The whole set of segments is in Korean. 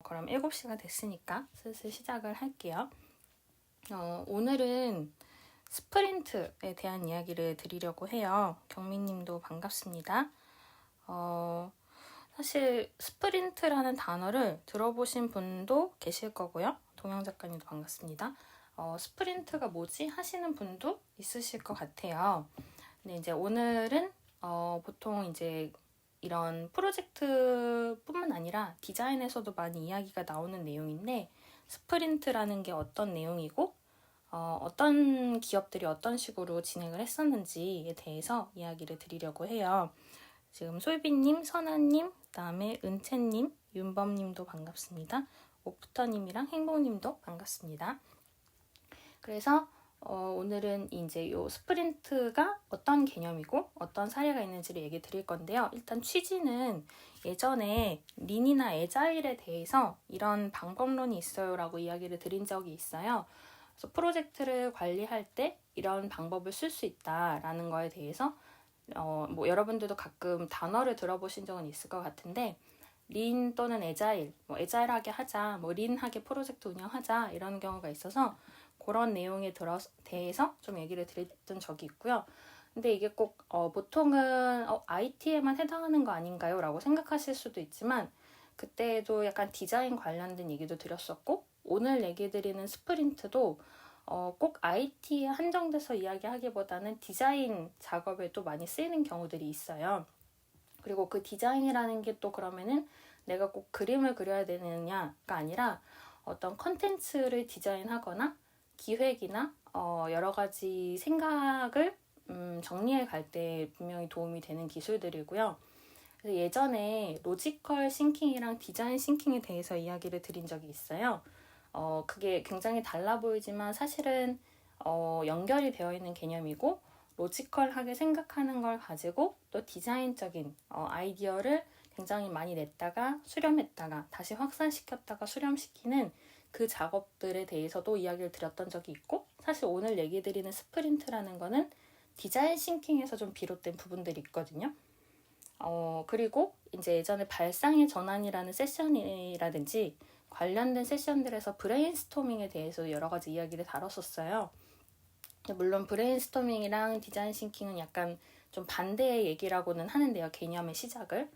그럼 7시가 됐으니까 슬슬 시작을 할게요. 오늘은 스프린트에 대한 이야기를 드리려고 해요. 경민님도 반갑습니다. 사실 스프린트라는 단어를 들어보신 분도 계실 거고요. 동영 작가님도 반갑습니다. 스프린트가 뭐지? 하시는 분도 있으실 것 같아요. 근데 이제 오늘은 보통 이제 이런 프로젝트뿐만 아니라 디자인에서도 많이 이야기가 나오는 내용인데 스프린트라는 게 어떤 내용이고 어떤 기업들이 어떤 식으로 진행을 했었는지에 대해서 이야기를 드리려고 해요. 지금 솔비님, 선아님, 그다음에 은채님, 윤범님도 반갑습니다. 옥부터님이랑 행복님도 반갑습니다. 그래서 오늘은 이제 요 스프린트가 어떤 개념이고 어떤 사례가 있는지를 얘기 드릴 건데요. 일단 취지는 예전에 린이나 애자일에 대해서 이런 방법론이 있어요 라고 이야기를 드린 적이 있어요. 그래서 프로젝트를 관리할 때 이런 방법을 쓸 수 있다라는 거에 대해서 뭐 여러분들도 가끔 단어를 들어보신 적은 있을 것 같은데 린 또는 애자일, 뭐 애자일하게 하자, 뭐 린하게 프로젝트 운영하자 이런 경우가 있어서 그런 내용에 대해서 좀 얘기를 드렸던 적이 있고요. 근데 이게 꼭 보통은 IT에만 해당하는 거 아닌가요? 라고 생각하실 수도 있지만 그때도 약간 디자인 관련된 얘기도 드렸었고 오늘 얘기 드리는 스프린트도 꼭 IT에 한정돼서 이야기하기보다는 디자인 작업에도 많이 쓰이는 경우들이 있어요. 그리고 그 디자인이라는 게 또 그러면은 내가 꼭 그림을 그려야 되느냐가 아니라 어떤 컨텐츠를 디자인하거나 기획이나 여러 가지 생각을 정리해 갈 때 분명히 도움이 되는 기술들이고요. 그래서 예전에 로지컬 싱킹이랑 디자인 싱킹에 대해서 이야기를 드린 적이 있어요. 그게 굉장히 달라 보이지만 사실은 연결이 되어 있는 개념이고 로지컬하게 생각하는 걸 가지고 또 디자인적인 아이디어를 굉장히 많이 냈다가 수렴했다가 다시 확산시켰다가 수렴시키는 그 작업들에 대해서도 이야기를 드렸던 적이 있고 사실 오늘 얘기 드리는 스프린트라는 거는 디자인 싱킹에서 좀 비롯된 부분들이 있거든요. 그리고 이제 예전에 발상의 전환이라는 세션이라든지 관련된 세션들에서 브레인스토밍에 대해서 여러 가지 이야기를 다뤘었어요. 물론 브레인스토밍이랑 디자인 싱킹은 약간 좀 반대의 얘기라고는 하는데요. 개념의 시작을.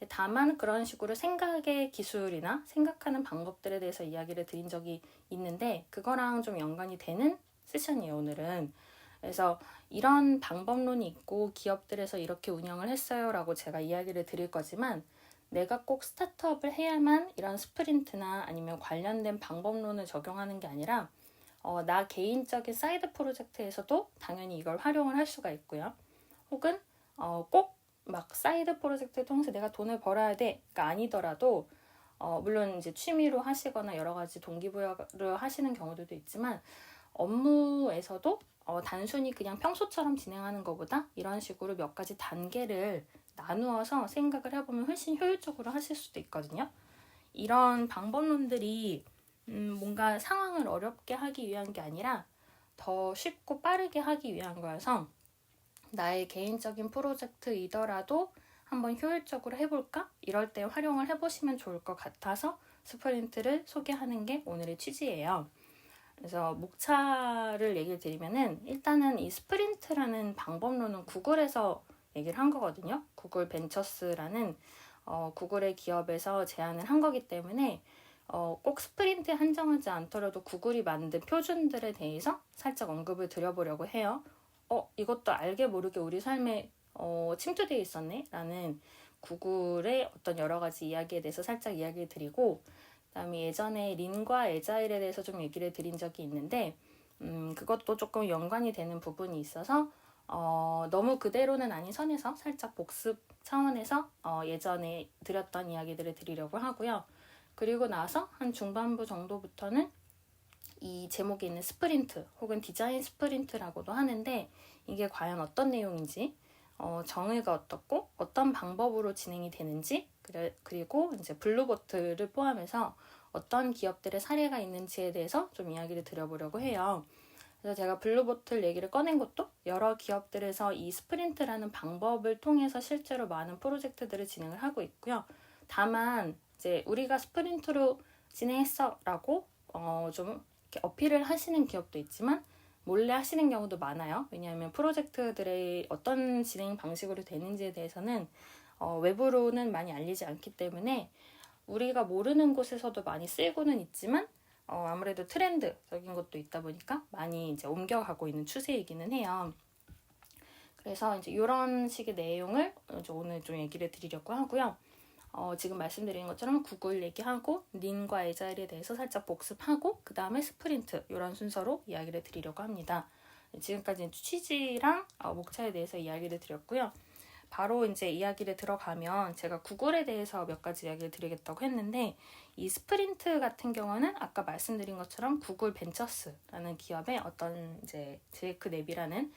다만 그런 식으로 생각의 기술이나 생각하는 방법들에 대해서 이야기를 드린 적이 있는데 그거랑 좀 연관이 되는 세션이에요, 오늘은. 그래서 이런 방법론이 있고 기업들에서 이렇게 운영을 했어요 라고 제가 이야기를 드릴 거지만 내가 꼭 스타트업을 해야만 이런 스프린트나 아니면 관련된 방법론을 적용하는 게 아니라 나 개인적인 사이드 프로젝트에서도 당연히 이걸 활용을 할 수가 있고요. 혹은 꼭 막 사이드 프로젝트를 통해서 내가 돈을 벌어야 돼가 아니더라도 물론 이제 취미로 하시거나 여러 가지 동기부여를 하시는 경우들도 있지만 업무에서도 단순히 그냥 평소처럼 진행하는 것보다 이런 식으로 몇 가지 단계를 나누어서 생각을 해보면 훨씬 효율적으로 하실 수도 있거든요. 이런 방법론들이 뭔가 상황을 어렵게 하기 위한 게 아니라 더 쉽고 빠르게 하기 위한 거여서 나의 개인적인 프로젝트이더라도 한번 효율적으로 해볼까? 이럴 때 활용을 해보시면 좋을 것 같아서 스프린트를 소개하는 게 오늘의 취지예요. 그래서 목차를 얘기를 드리면은 일단은 이 스프린트라는 방법론은 구글에서 얘기를 한 거거든요. 구글 벤처스라는 구글의 기업에서 제안을 한 거기 때문에 꼭 스프린트에 한정하지 않더라도 구글이 만든 표준들에 대해서 살짝 언급을 드려보려고 해요. 이것도 알게 모르게 우리 삶에 침투되어 있었네 라는 구글의 어떤 여러 가지 이야기에 대해서 살짝 이야기를 드리고 그다음에 예전에 린과 애자일에 대해서 좀 얘기를 드린 적이 있는데 그것도 조금 연관이 되는 부분이 있어서 너무 그대로는 아닌 선에서 살짝 복습 차원에서 예전에 드렸던 이야기들을 드리려고 하고요. 그리고 나서 한 중반부 정도부터는 이 제목에 있는 스프린트 혹은 디자인 스프린트라고도 하는데 이게 과연 어떤 내용인지 정의가 어떻고 어떤 방법으로 진행이 되는지 그리고 이제 블루보트를 포함해서 어떤 기업들의 사례가 있는지에 대해서 좀 이야기를 드려보려고 해요. 그래서 제가 블루보틀 얘기를 꺼낸 것도 여러 기업들에서 이 스프린트라는 방법을 통해서 실제로 많은 프로젝트들을 진행을 하고 있고요. 다만 이제 우리가 스프린트로 진행했어 라고 좀 이렇게 어필을 하시는 기업도 있지만 몰래 하시는 경우도 많아요. 왜냐하면 프로젝트들의 어떤 진행 방식으로 되는지에 대해서는 외부로는 많이 알리지 않기 때문에 우리가 모르는 곳에서도 많이 쓰이고는 있지만 아무래도 트렌드적인 것도 있다 보니까 많이 이제 옮겨가고 있는 추세이기는 해요. 그래서 이제 이런 식의 내용을 오늘 좀 얘기를 드리려고 하고요. 지금 말씀드린 것처럼 구글 얘기하고 린과 에자일에 대해서 살짝 복습하고 그 다음에 스프린트 이런 순서로 이야기를 드리려고 합니다. 지금까지 취지랑 목차에 대해서 이야기를 드렸고요. 바로 이제 이야기를 들어가면 제가 구글에 대해서 몇 가지 이야기를 드리겠다고 했는데 이 스프린트 같은 경우는 아까 말씀드린 것처럼 구글 벤처스라는 기업의 어떤 이제 제이크 넵이라는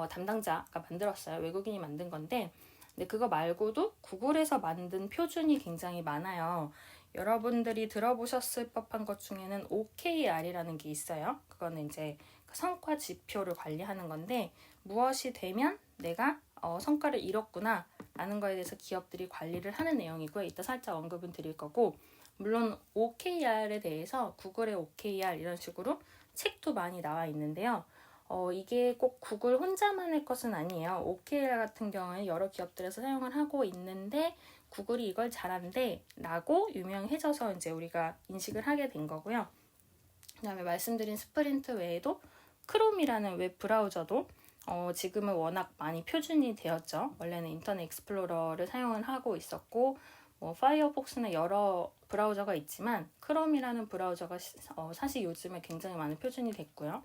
담당자가 만들었어요. 외국인이 만든 건데 근데 그거 말고도 구글에서 만든 표준이 굉장히 많아요. 여러분들이 들어보셨을 법한 것 중에는 OKR이라는 게 있어요. 그거는 이제 성과 지표를 관리하는 건데 무엇이 되면 내가 성과를 이뤘구나 라는 거에 대해서 기업들이 관리를 하는 내용이고요. 이따 살짝 언급은 드릴 거고 물론 OKR에 대해서 구글의 OKR 이런 식으로 책도 많이 나와 있는데요. 이게 꼭 구글 혼자만의 것은 아니에요. OKR 같은 경우에 여러 기업들에서 사용을 하고 있는데 구글이 이걸 잘한대 라고 유명해져서 이제 우리가 인식을 하게 된 거고요. 그 다음에 말씀드린 스프린트 외에도 크롬이라는 웹 브라우저도 지금은 워낙 많이 표준이 되었죠. 원래는 인터넷 익스플로러를 사용을 하고 있었고 파이어폭스나 여러 브라우저가 있지만 크롬이라는 브라우저가 사실 요즘에 굉장히 많은 표준이 됐고요.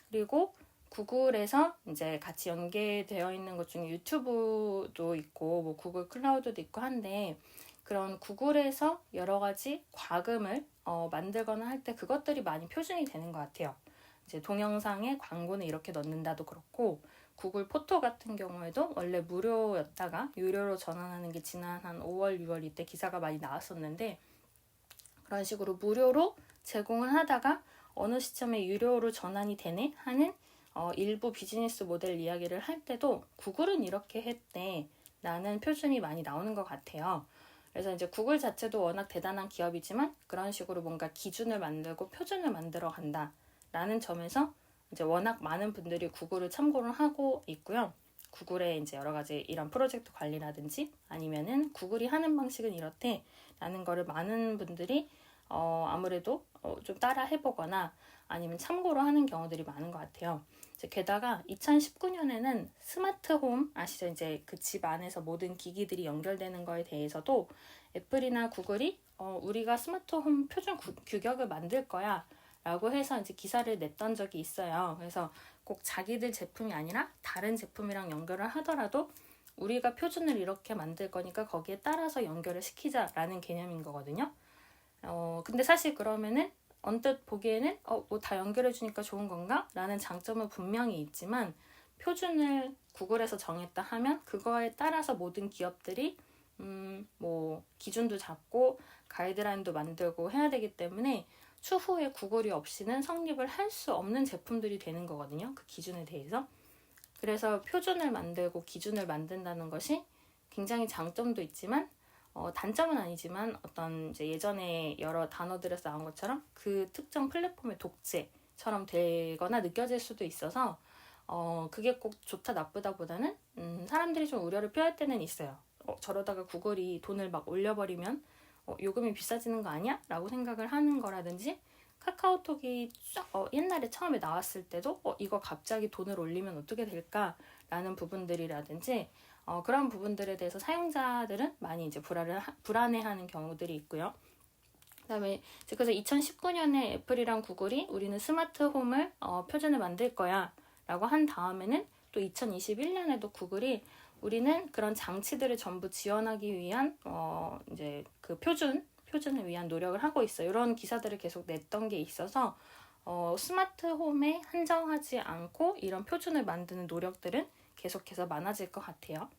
그리고 구글에서 이제 같이 연계되어 있는 것 중에 유튜브도 있고 뭐 구글 클라우드도 있고 한데 그런 구글에서 여러 가지 과금을 만들거나 할 때 그것들이 많이 표준이 되는 것 같아요. 이제 동영상에 광고는 이렇게 넣는다도 그렇고 구글 포토 같은 경우에도 원래 무료였다가 유료로 전환하는 게 지난 한 5월, 6월 이때 기사가 많이 나왔었는데 그런 식으로 무료로 제공을 하다가 어느 시점에 유료로 전환이 되네 하는 일부 비즈니스 모델 이야기를 할 때도 구글은 이렇게 했대 라는 표준이 많이 나오는 것 같아요. 그래서 이제 구글 자체도 워낙 대단한 기업이지만 그런 식으로 뭔가 기준을 만들고 표준을 만들어 간다 라는 점에서 이제 워낙 많은 분들이 구글을 참고를 하고 있고요. 구글의 이제 여러 가지 이런 프로젝트 관리라든지 아니면은 구글이 하는 방식은 이렇대 라는 거를 많은 분들이 아무래도 좀 따라 해보거나 아니면 참고로 하는 경우들이 많은 것 같아요. 이제 게다가 2019년에는 스마트홈 아시죠? 이제 그 집 안에서 모든 기기들이 연결되는 거에 대해서도 애플이나 구글이 우리가 스마트홈 표준 규격을 만들 거야 라고 해서 이제 기사를 냈던 적이 있어요. 그래서 꼭 자기들 제품이 아니라 다른 제품이랑 연결을 하더라도 우리가 표준을 이렇게 만들 거니까 거기에 따라서 연결을 시키자라는 개념인 거거든요. 근데 사실 그러면은 언뜻 보기에는 뭐 다 연결해 주니까 좋은 건가? 라는 장점은 분명히 있지만 표준을 구글에서 정했다 하면 그거에 따라서 모든 기업들이 뭐 기준도 잡고 가이드라인도 만들고 해야 되기 때문에 추후에 구글이 없이는 성립을 할 수 없는 제품들이 되는 거거든요. 그 기준에 대해서. 그래서 표준을 만들고 기준을 만든다는 것이 굉장히 장점도 있지만 단점은 아니지만 어떤 이제 예전에 여러 단어들에서 나온 것처럼 그 특정 플랫폼의 독재처럼 되거나 느껴질 수도 있어서 그게 꼭 좋다 나쁘다 보다는 사람들이 좀 우려를 표할 때는 있어요. 저러다가 구글이 돈을 막 올려버리면 요금이 비싸지는 거 아니야? 라고 생각을 하는 거라든지 카카오톡이 옛날에 처음에 나왔을 때도 이거 갑자기 돈을 올리면 어떻게 될까? 라는 부분들이라든지 그런 부분들에 대해서 사용자들은 많이 이제 불안해하는 경우들이 있고요. 그다음에 그래서 2019년에 애플이랑 구글이 우리는 스마트홈을 표준을 만들 거야 라고 한 다음에는 또 2021년에도 구글이 우리는 그런 장치들을 전부 지원하기 위한 이제 그 표준을 위한 노력을 하고 있어. 이런 기사들을 계속 냈던 게 있어서 스마트홈에 한정하지 않고 이런 표준을 만드는 노력들은 계속해서 많아질 것 같아요.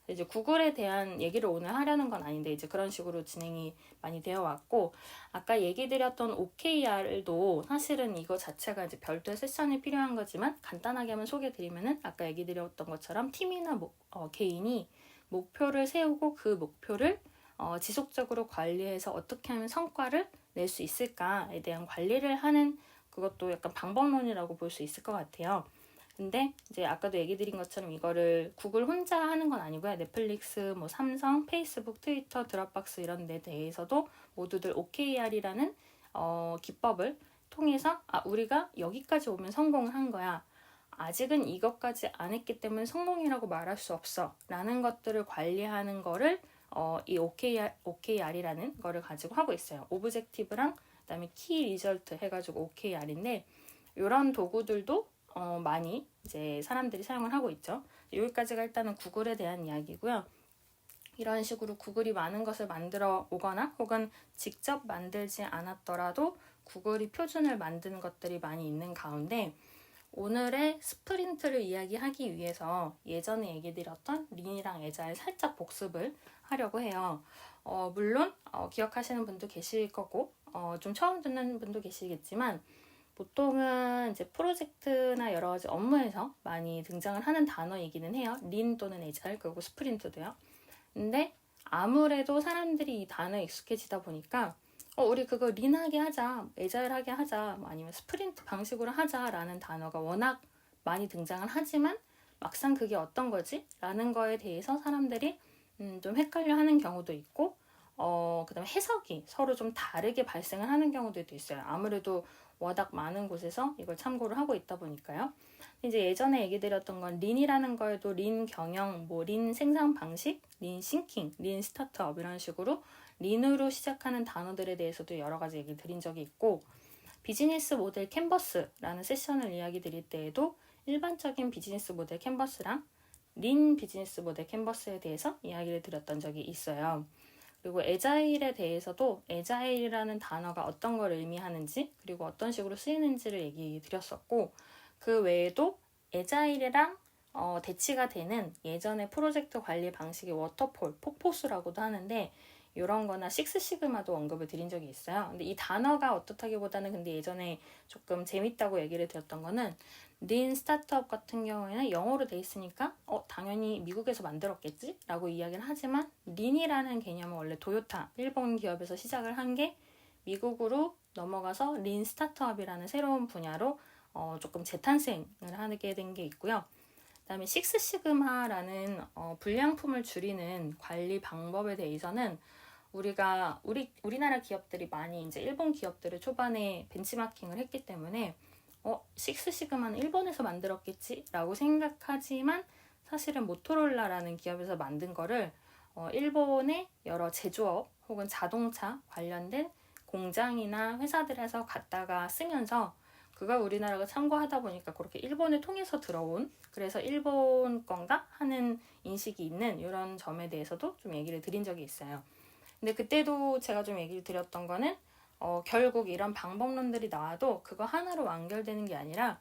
이제 구글에 대한 얘기를 오늘 하려는 건 아닌데 이제 그런 식으로 진행이 많이 되어 왔고 아까 얘기 드렸던 OKR도 사실은 이거 자체가 이제 별도의 세션이 필요한 거지만 간단하게 한번 소개해 드리면은 아까 얘기 드렸던 것처럼 팀이나 개인이 목표를 세우고 그 목표를 지속적으로 관리해서 어떻게 하면 성과를 낼 수 있을까에 대한 관리를 하는 그것도 약간 방법론이라고 볼 수 있을 것 같아요. 근데 이제 아까도 얘기 드린 것처럼 이거를 구글 혼자 하는 건 아니고요. 넷플릭스, 뭐 삼성, 페이스북, 트위터, 드롭박스 이런 데 대해서도 모두들 OKR이라는 기법을 통해서 우리가 여기까지 오면 성공을 한 거야. 아직은 이것까지 안 했기 때문에 성공이라고 말할 수 없어. 라는 것들을 관리하는 거를 이 OKR이라는 거를 가지고 하고 있어요. 오브젝티브랑 그다음에 키 리절트 해가지고 OKR인데 이런 도구들도 많이 이제 사람들이 사용을 하고 있죠. 여기까지가 일단은 구글에 대한 이야기고요. 이런 식으로 구글이 많은 것을 만들어 오거나 혹은 직접 만들지 않았더라도 구글이 표준을 만드는 것들이 많이 있는 가운데 오늘의 스프린트를 이야기하기 위해서 예전에 얘기 드렸던 린이랑 애자일 살짝 복습을 하려고 해요. 물론 기억하시는 분도 계실 거고 좀 처음 듣는 분도 계시겠지만 보통은 이제 프로젝트나 여러 가지 업무에서 많이 등장을 하는 단어이기는 해요. 린 또는 애자일 그리고 스프린트도요. 근데 아무래도 사람들이 이 단어에 익숙해지다 보니까 우리 그거 린하게 하자, 애자일하게 하자, 뭐 아니면 스프린트 방식으로 하자라는 단어가 워낙 많이 등장을 하지만 막상 그게 어떤 거지? 라는 거에 대해서 사람들이 좀 헷갈려 하는 경우도 있고 그 다음에 해석이 서로 좀 다르게 발생을 하는 경우들도 있어요. 아무래도 워낙 많은 곳에서 이걸 참고를 하고 있다 보니까요. 이제 예전에 얘기 드렸던 건 린이라는 거에도 린 경영, 뭐 린 생산 방식, 린 싱킹, 린 스타트업 이런 식으로 린으로 시작하는 단어들에 대해서도 여러 가지 얘기 드린 적이 있고 비즈니스 모델 캔버스라는 세션을 이야기 드릴 때에도 일반적인 비즈니스 모델 캔버스랑 린 비즈니스 모델 캔버스에 대해서 이야기를 드렸던 적이 있어요. 그리고 애자일에 대해서도 애자일이라는 단어가 어떤 걸 의미하는지 그리고 어떤 식으로 쓰이는지를 얘기 드렸었고 그 외에도 애자일이랑 대치가 되는 예전의 프로젝트 관리 방식이 워터폴, 폭포수라고도 하는데 이런 거나 식스시그마도 언급을 드린 적이 있어요. 근데 이 단어가 어떻다기보다는 근데 예전에 조금 재밌다고 얘기를 드렸던 거는 린 스타트업 같은 경우에는 영어로 돼 있으니까 당연히 미국에서 만들었겠지? 라고 이야기를 하지만 린이라는 개념은 원래 도요타, 일본 기업에서 시작을 한 게 미국으로 넘어가서 린 스타트업이라는 새로운 분야로 조금 재탄생을 하게 된 게 있고요. 그 다음에 식스시그마라는 불량품을 줄이는 관리 방법에 대해서는 우리나라 기업들이 많이 이제 일본 기업들을 초반에 벤치마킹을 했기 때문에 식스시그마는 일본에서 만들었겠지 라고 생각하지만 사실은 모토로라라는 기업에서 만든 거를 일본의 여러 제조업 혹은 자동차 관련된 공장이나 회사들에서 갖다가 쓰면서 그걸 우리나라가 참고하다 보니까 그렇게 일본을 통해서 들어온 그래서 일본 건가 하는 인식이 있는 이런 점에 대해서도 좀 얘기를 드린 적이 있어요. 근데 그때도 제가 좀 얘기를 드렸던 거는 결국 이런 방법론들이 나와도 그거 하나로 완결되는 게 아니라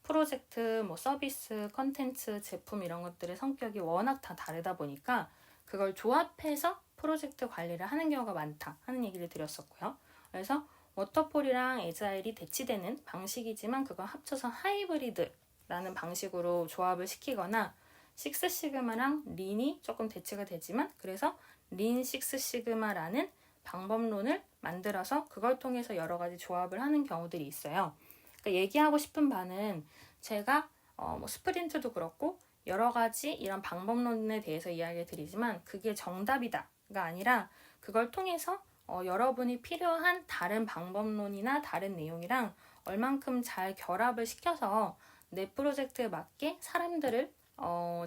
프로젝트, 뭐 서비스, 컨텐츠, 제품 이런 것들의 성격이 워낙 다 다르다 보니까 그걸 조합해서 프로젝트 관리를 하는 경우가 많다 하는 얘기를 드렸었고요. 그래서 워터폴이랑 애자일이 대치되는 방식이지만 그걸 합쳐서 하이브리드라는 방식으로 조합을 시키거나 식스시그마랑 린이 조금 대치가 되지만 그래서 린 식스시그마라는 방법론을 만들어서 그걸 통해서 여러 가지 조합을 하는 경우들이 있어요. 그러니까 얘기하고 싶은 바는 제가 뭐 스프린트도 그렇고 여러 가지 이런 방법론에 대해서 이야기를 드리지만 그게 정답이다가 아니라 그걸 통해서 여러분이 필요한 다른 방법론이나 다른 내용이랑 얼만큼 잘 결합을 시켜서 내 프로젝트에 맞게 사람들을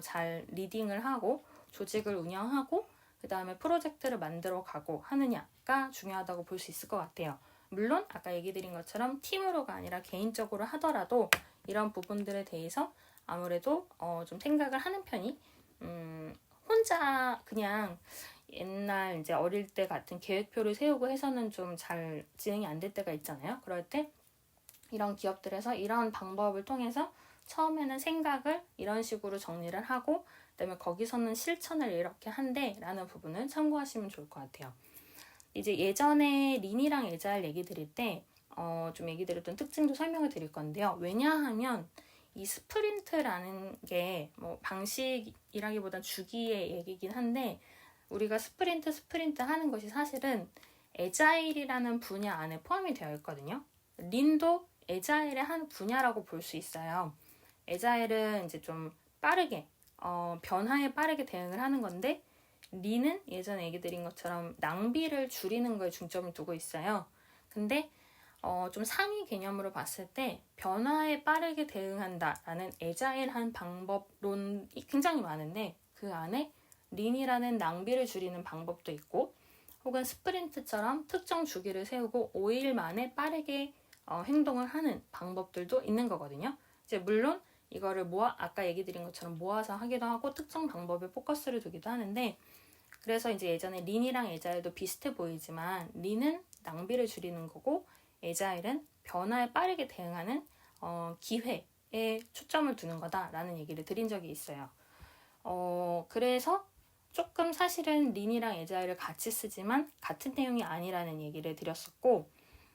잘 리딩을 하고 조직을 운영하고 그 다음에 프로젝트를 만들어 가고 하느냐가 중요하다고 볼 수 있을 것 같아요. 물론 아까 얘기 드린 것처럼 팀으로가 아니라 개인적으로 하더라도 이런 부분들에 대해서 아무래도 좀 생각을 하는 편이 혼자 그냥 옛날 이제 어릴 때 같은 계획표를 세우고 해서는 좀 잘 진행이 안 될 때가 있잖아요. 그럴 때 이런 기업들에서 이런 방법을 통해서 처음에는 생각을 이런 식으로 정리를 하고 그다음에 거기서는 실천을 이렇게 한대 라는 부분을 참고하시면 좋을 것 같아요. 이제 예전에 린이랑 애자일 얘기 드릴 때 좀 얘기 드렸던 특징도 설명을 드릴 건데요. 왜냐하면 이 스프린트라는 게 뭐 방식이라기보단 주기의 얘기긴 한데 우리가 스프린트 하는 것이 사실은 애자일이라는 분야 안에 포함이 되어 있거든요. 린도 애자일의 한 분야라고 볼 수 있어요. 애자일은 이제 좀 빠르게, 변화에 빠르게 대응을 하는 건데, 린은 예전에 얘기 드린 것처럼 낭비를 줄이는 거에 중점을 두고 있어요. 근데 좀 상위 개념으로 봤을 때 변화에 빠르게 대응한다라는 애자일한 방법론이 굉장히 많은데, 그 안에 린이라는 낭비를 줄이는 방법도 있고, 혹은 스프린트처럼 특정 주기를 세우고 5일 만에 빠르게 행동을 하는 방법들도 있는 거거든요. 이제 물론 이거를 아까 얘기 드린 것처럼 모아서 하기도 하고 특정 방법에 포커스를 두기도 하는데, 그래서 이제 예전에 린이랑 애자일도 비슷해 보이지만 린은 낭비를 줄이는 거고 애자일은 변화에 빠르게 대응하는 기회에 초점을 두는 거다라는 얘기를 드린 적이 있어요. 그래서 조금 사실은 린이랑 애자일을 같이 쓰지만 같은 내용이 아니라는 얘기를 드렸었고,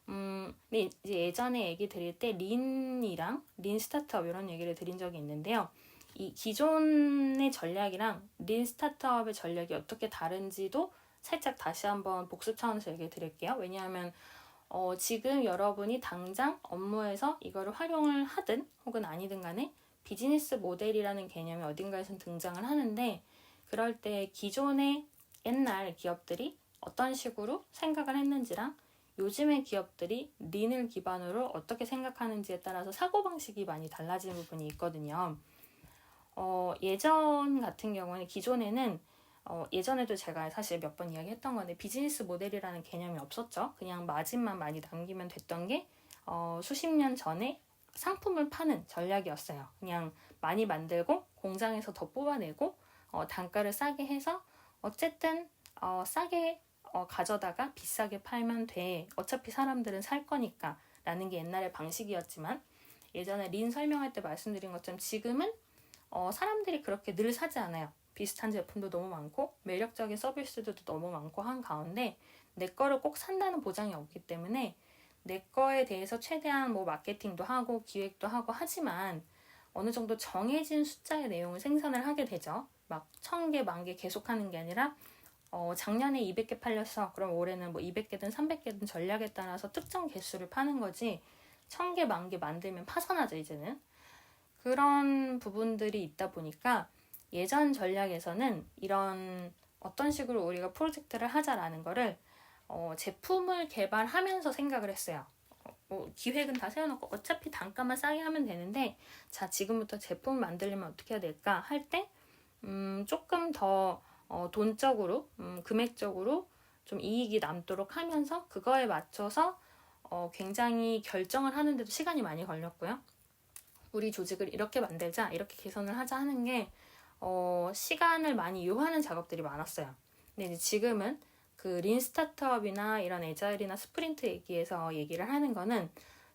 근데 이제 예전에 얘기 드릴 때 린이랑 린 스타트업 이런 얘기를 드린 적이 있는데요. 이 기존의 전략이랑 린 스타트업의 전략이 어떻게 다른지도 살짝 다시 한번 복습 차원에서 얘기해 드릴게요. 왜냐하면 지금 여러분이 당장 업무에서 이거를 활용을 하든 혹은 아니든 간에 비즈니스 모델이라는 개념이 어딘가에선 등장을 하는데, 그럴 때 기존의 옛날 기업들이 어떤 식으로 생각을 했는지랑 요즘의 기업들이 린을 기반으로 어떻게 생각하는지에 따라서 사고방식이 많이 달라지는 부분이 있거든요. 예전 같은 경우는 기존에는 예전에도 제가 사실 몇 번 이야기했던 건데 비즈니스 모델이라는 개념이 없었죠. 그냥 마진만 많이 남기면 됐던 게 수십 년 전에 상품을 파는 전략이었어요. 그냥 많이 만들고 공장에서 더 뽑아내고 단가를 싸게 해서 어쨌든 싸게 가져다가 비싸게 팔면 돼. 어차피 사람들은 살 거니까 라는 게 옛날의 방식이었지만, 예전에 린 설명할 때 말씀드린 것처럼 지금은 사람들이 그렇게 늘 사지 않아요. 비슷한 제품도 너무 많고 매력적인 서비스도 너무 많고 한 가운데 내 거를 꼭 산다는 보장이 없기 때문에 내 거에 대해서 최대한 마케팅도 하고 기획도 하고 하지만 어느 정도 정해진 숫자의 내용을 생산을 하게 되죠. 막 1000개, 10,000개 계속 하는 게 아니라 작년에 200개 팔렸어. 그럼 올해는 200개든 300개든 전략에 따라서 특정 개수를 파는 거지 1000개, 10,000개 만들면 파산하죠, 이제는. 그런 부분들이 있다 보니까 예전 전략에서는 이런 어떤 식으로 우리가 프로젝트를 하자라는 거를 제품을 개발하면서 생각을 했어요. 기획은 다 세워놓고 어차피 단가만 싸게 하면 되는데, 자, 지금부터 제품 만들려면 어떻게 해야 될까 할 때 조금 더 돈적으로, 금액적으로 좀 이익이 남도록 하면서 그거에 맞춰서 굉장히 결정을 하는데도 시간이 많이 걸렸고요. 우리 조직을 이렇게 만들자, 이렇게 개선을 하자 하는 게 시간을 많이 요하는 작업들이 많았어요. 근데 이제 지금은 그 린 스타트업이나 이런 애자일이나 스프린트 얘기에서 얘기를 하는 거는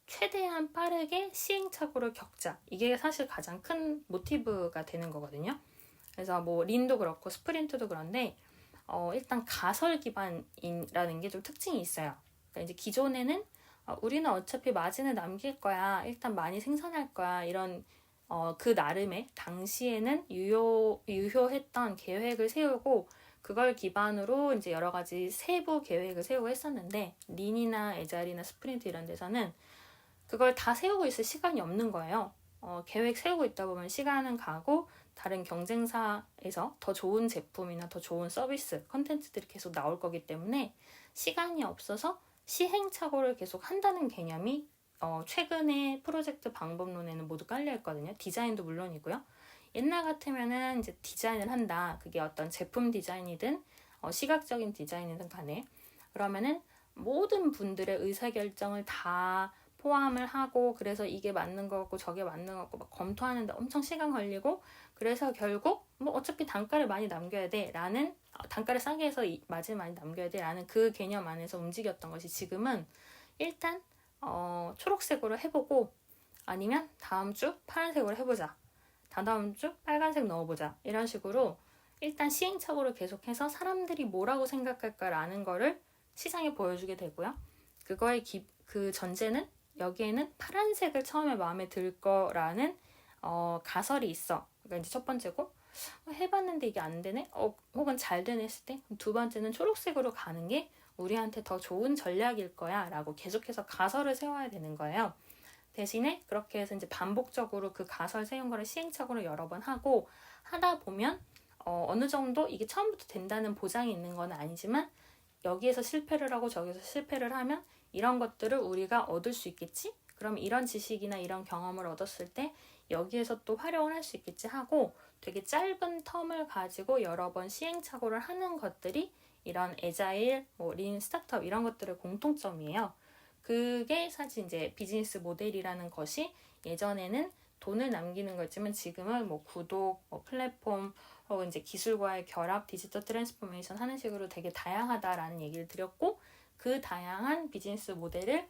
최대한 빠르게 시행착오를 겪자. 이게 사실 가장 큰 모티브가 되는 거거든요. 그래서 린도 그렇고 스프린트도 그런데 일단 가설 기반이라는 게 좀 특징이 있어요. 그러니까 이제 기존에는 우리는 어차피 마진을 남길 거야. 일단 많이 생산할 거야. 이런 그 나름의 당시에는 유효했던 계획을 세우고 그걸 기반으로 이제 여러 가지 세부 계획을 세우고 했었는데, 린이나 애자일이나 스프린트 이런 데서는 그걸 다 세우고 있을 시간이 없는 거예요. 계획 세우고 있다 보면 시간은 가고 다른 경쟁사에서 더 좋은 제품이나 더 좋은 서비스, 컨텐츠들이 계속 나올 거기 때문에 시간이 없어서 시행착오를 계속 한다는 개념이 최근에 프로젝트 방법론에는 모두 깔려있거든요. 디자인도 물론이고요. 옛날 같으면은 이제 디자인을 한다. 그게 어떤 제품 디자인이든 시각적인 디자인이든 간에, 그러면은 모든 분들의 의사결정을 다 포함을 하고, 그래서 이게 맞는 거 같고 저게 맞는 거 같고 막 검토하는데 엄청 시간 걸리고, 그래서 결국 어차피 단가를 많이 남겨야 돼 라는, 단가를 싸게 해서 마진 많이 남겨야 돼 라는 그 개념 안에서 움직였던 것이 지금은 일단 초록색으로 해보고, 아니면 다음 주 파란색으로 해보자, 다다음 주 빨간색 넣어보자, 이런 식으로 일단 시행착오를 계속해서 사람들이 뭐라고 생각할까라는 거를 시장에 보여주게 되고요. 그거의 그 전제는 여기에는 파란색을 처음에 마음에 들 거라는 가설이 있어. 그러니까 이제 첫 번째고, 해봤는데 이게 안 되네? 혹은 잘 되네 했을 때 두 번째는 초록색으로 가는 게 우리한테 더 좋은 전략일 거야 라고 계속해서 가설을 세워야 되는 거예요. 대신에 그렇게 해서 이제 반복적으로 그 가설 세운 거를 시행착오를 여러 번 하고 하다 보면 어느 정도 이게 처음부터 된다는 보장이 있는 건 아니지만 여기에서 실패를 하고 저기서 실패를 하면 이런 것들을 우리가 얻을 수 있겠지? 그럼 이런 지식이나 이런 경험을 얻었을 때 여기에서 또 활용을 할 수 있겠지 하고 되게 짧은 텀을 가지고 여러 번 시행착오를 하는 것들이 이런 애자일, 린 스타트업 이런 것들의 공통점이에요. 그게 사실 이제 비즈니스 모델이라는 것이 예전에는 돈을 남기는 거였지만 지금은 구독, 플랫폼 혹은 이제 기술과의 결합, 디지털 트랜스포메이션 하는 식으로 되게 다양하다라는 얘기를 드렸고 그 다양한 비즈니스 모델을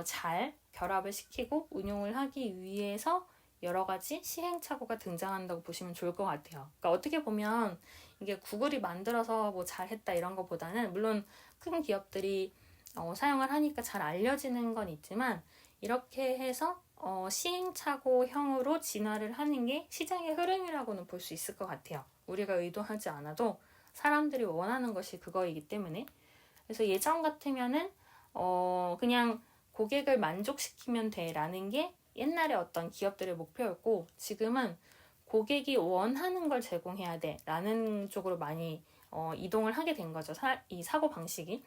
잘 결합을 시키고 운용을 하기 위해서 여러 가지 시행착오가 등장한다고 보시면 좋을 것 같아요. 그러니까 어떻게 보면 이게 구글이 만들어서 잘했다 이런 것보다는 물론 큰 기업들이 사용을 하니까 잘 알려지는 건 있지만 이렇게 해서 시행착오형으로 진화를 하는 게 시장의 흐름이라고는 볼 수 있을 것 같아요. 우리가 의도하지 않아도 사람들이 원하는 것이 그거이기 때문에. 그래서 예전 같으면은 그냥 고객을 만족시키면 돼라는 게 옛날에 어떤 기업들의 목표였고 지금은 고객이 원하는 걸 제공해야 돼라는 쪽으로 많이 이동을 하게 된 거죠. 이 사고 방식이.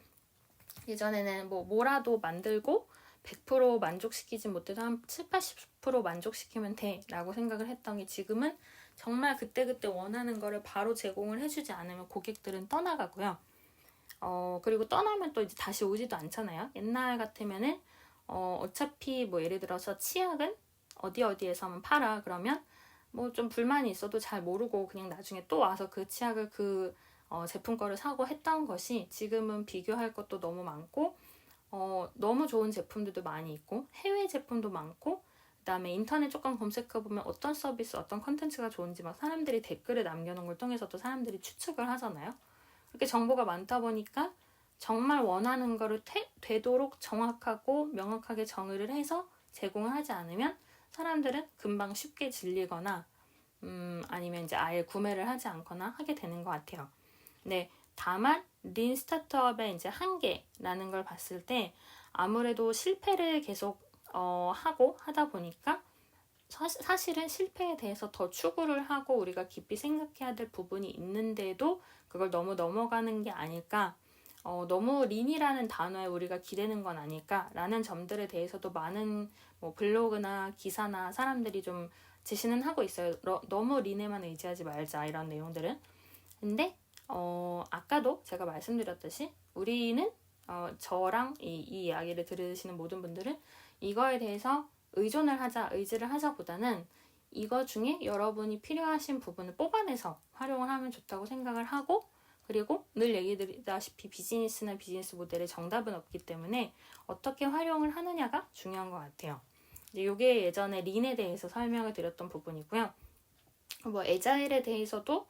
예전에는 뭐라도 만들고 100% 만족시키지 못해도 한 7, 80% 만족시키면 돼 라고 생각을 했던 게 지금은 정말 그때그때 원하는 거를 바로 제공을 해주지 않으면 고객들은 떠나가고요. 그리고 떠나면 또 이제 다시 오지도 않잖아요. 옛날 같으면은 어차피 예를 들어서 치약은 어디에서만 팔아 그러면 좀 불만이 있어도 잘 모르고 그냥 나중에 또 와서 그 치약을 그 제품 거를 사고 했던 것이 지금은 비교할 것도 너무 많고 너무 좋은 제품들도 많이 있고 해외 제품도 많고 그다음에 인터넷 조금 검색해보면 어떤 서비스, 어떤 컨텐츠가 좋은지 막 사람들이 댓글을 남겨놓은 걸 통해서도 사람들이 추측을 하잖아요. 그렇게 정보가 많다 보니까 정말 원하는 거를 되도록 정확하고 명확하게 정의를 해서 제공을 하지 않으면 사람들은 금방 쉽게 질리거나 아니면 이제 아예 구매를 하지 않거나 하게 되는 것 같아요. 네, 다만 린 스타트업의 이제 한계라는 걸 봤을 때 아무래도 실패를 계속 하고 하다 보니까 사실은 실패에 대해서 더 추구를 하고 우리가 깊이 생각해야 될 부분이 있는데도 그걸 너무 넘어가는 게 아닐까, 너무 린이라는 단어에 우리가 기대는 건 아닐까라는 점들에 대해서도 많은 블로그나 기사나 사람들이 좀 제시는 하고 있어요. 너무 린에만 의지하지 말자 이런 내용들은. 근데 아까도 제가 말씀드렸듯이 우리는 저랑 이 이야기를 들으시는 모든 분들은 이거에 대해서 의지를 하자보다는 이거 중에 여러분이 필요하신 부분을 뽑아내서 활용을 하면 좋다고 생각을 하고 그리고 늘 얘기 드리다시피 비즈니스나 비즈니스 모델에 정답은 없기 때문에 어떻게 활용을 하느냐가 중요한 것 같아요. 이게 예전에 린에 대해서 설명을 드렸던 부분이고요. 애자일에 대해서도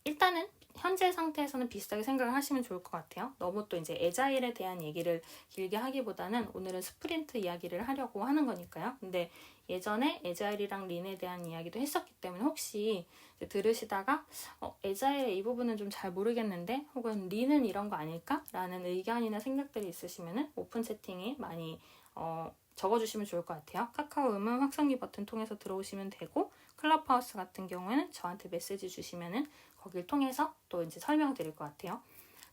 일단은 현재 상태에서는 비슷하게 생각을 하시면 좋을 것 같아요. 너무 또 이제 애자일에 대한 얘기를 길게 하기보다는 오늘은 스프린트 이야기를 하려고 하는 거니까요. 근데 예전에 애자일이랑 린에 대한 이야기도 했었기 때문에 혹시 들으시다가 애자일의 이 부분은 좀 잘 모르겠는데 혹은 린은 이런 거 아닐까? 라는 의견이나 생각들이 있으시면은 오픈 채팅에 많이 적어주시면 좋을 것 같아요. 카카오 음원 확성기 버튼 통해서 들어오시면 되고 클럽하우스 같은 경우에는 저한테 메시지 주시면은 거길 통해서 또 이제 설명드릴 것 같아요.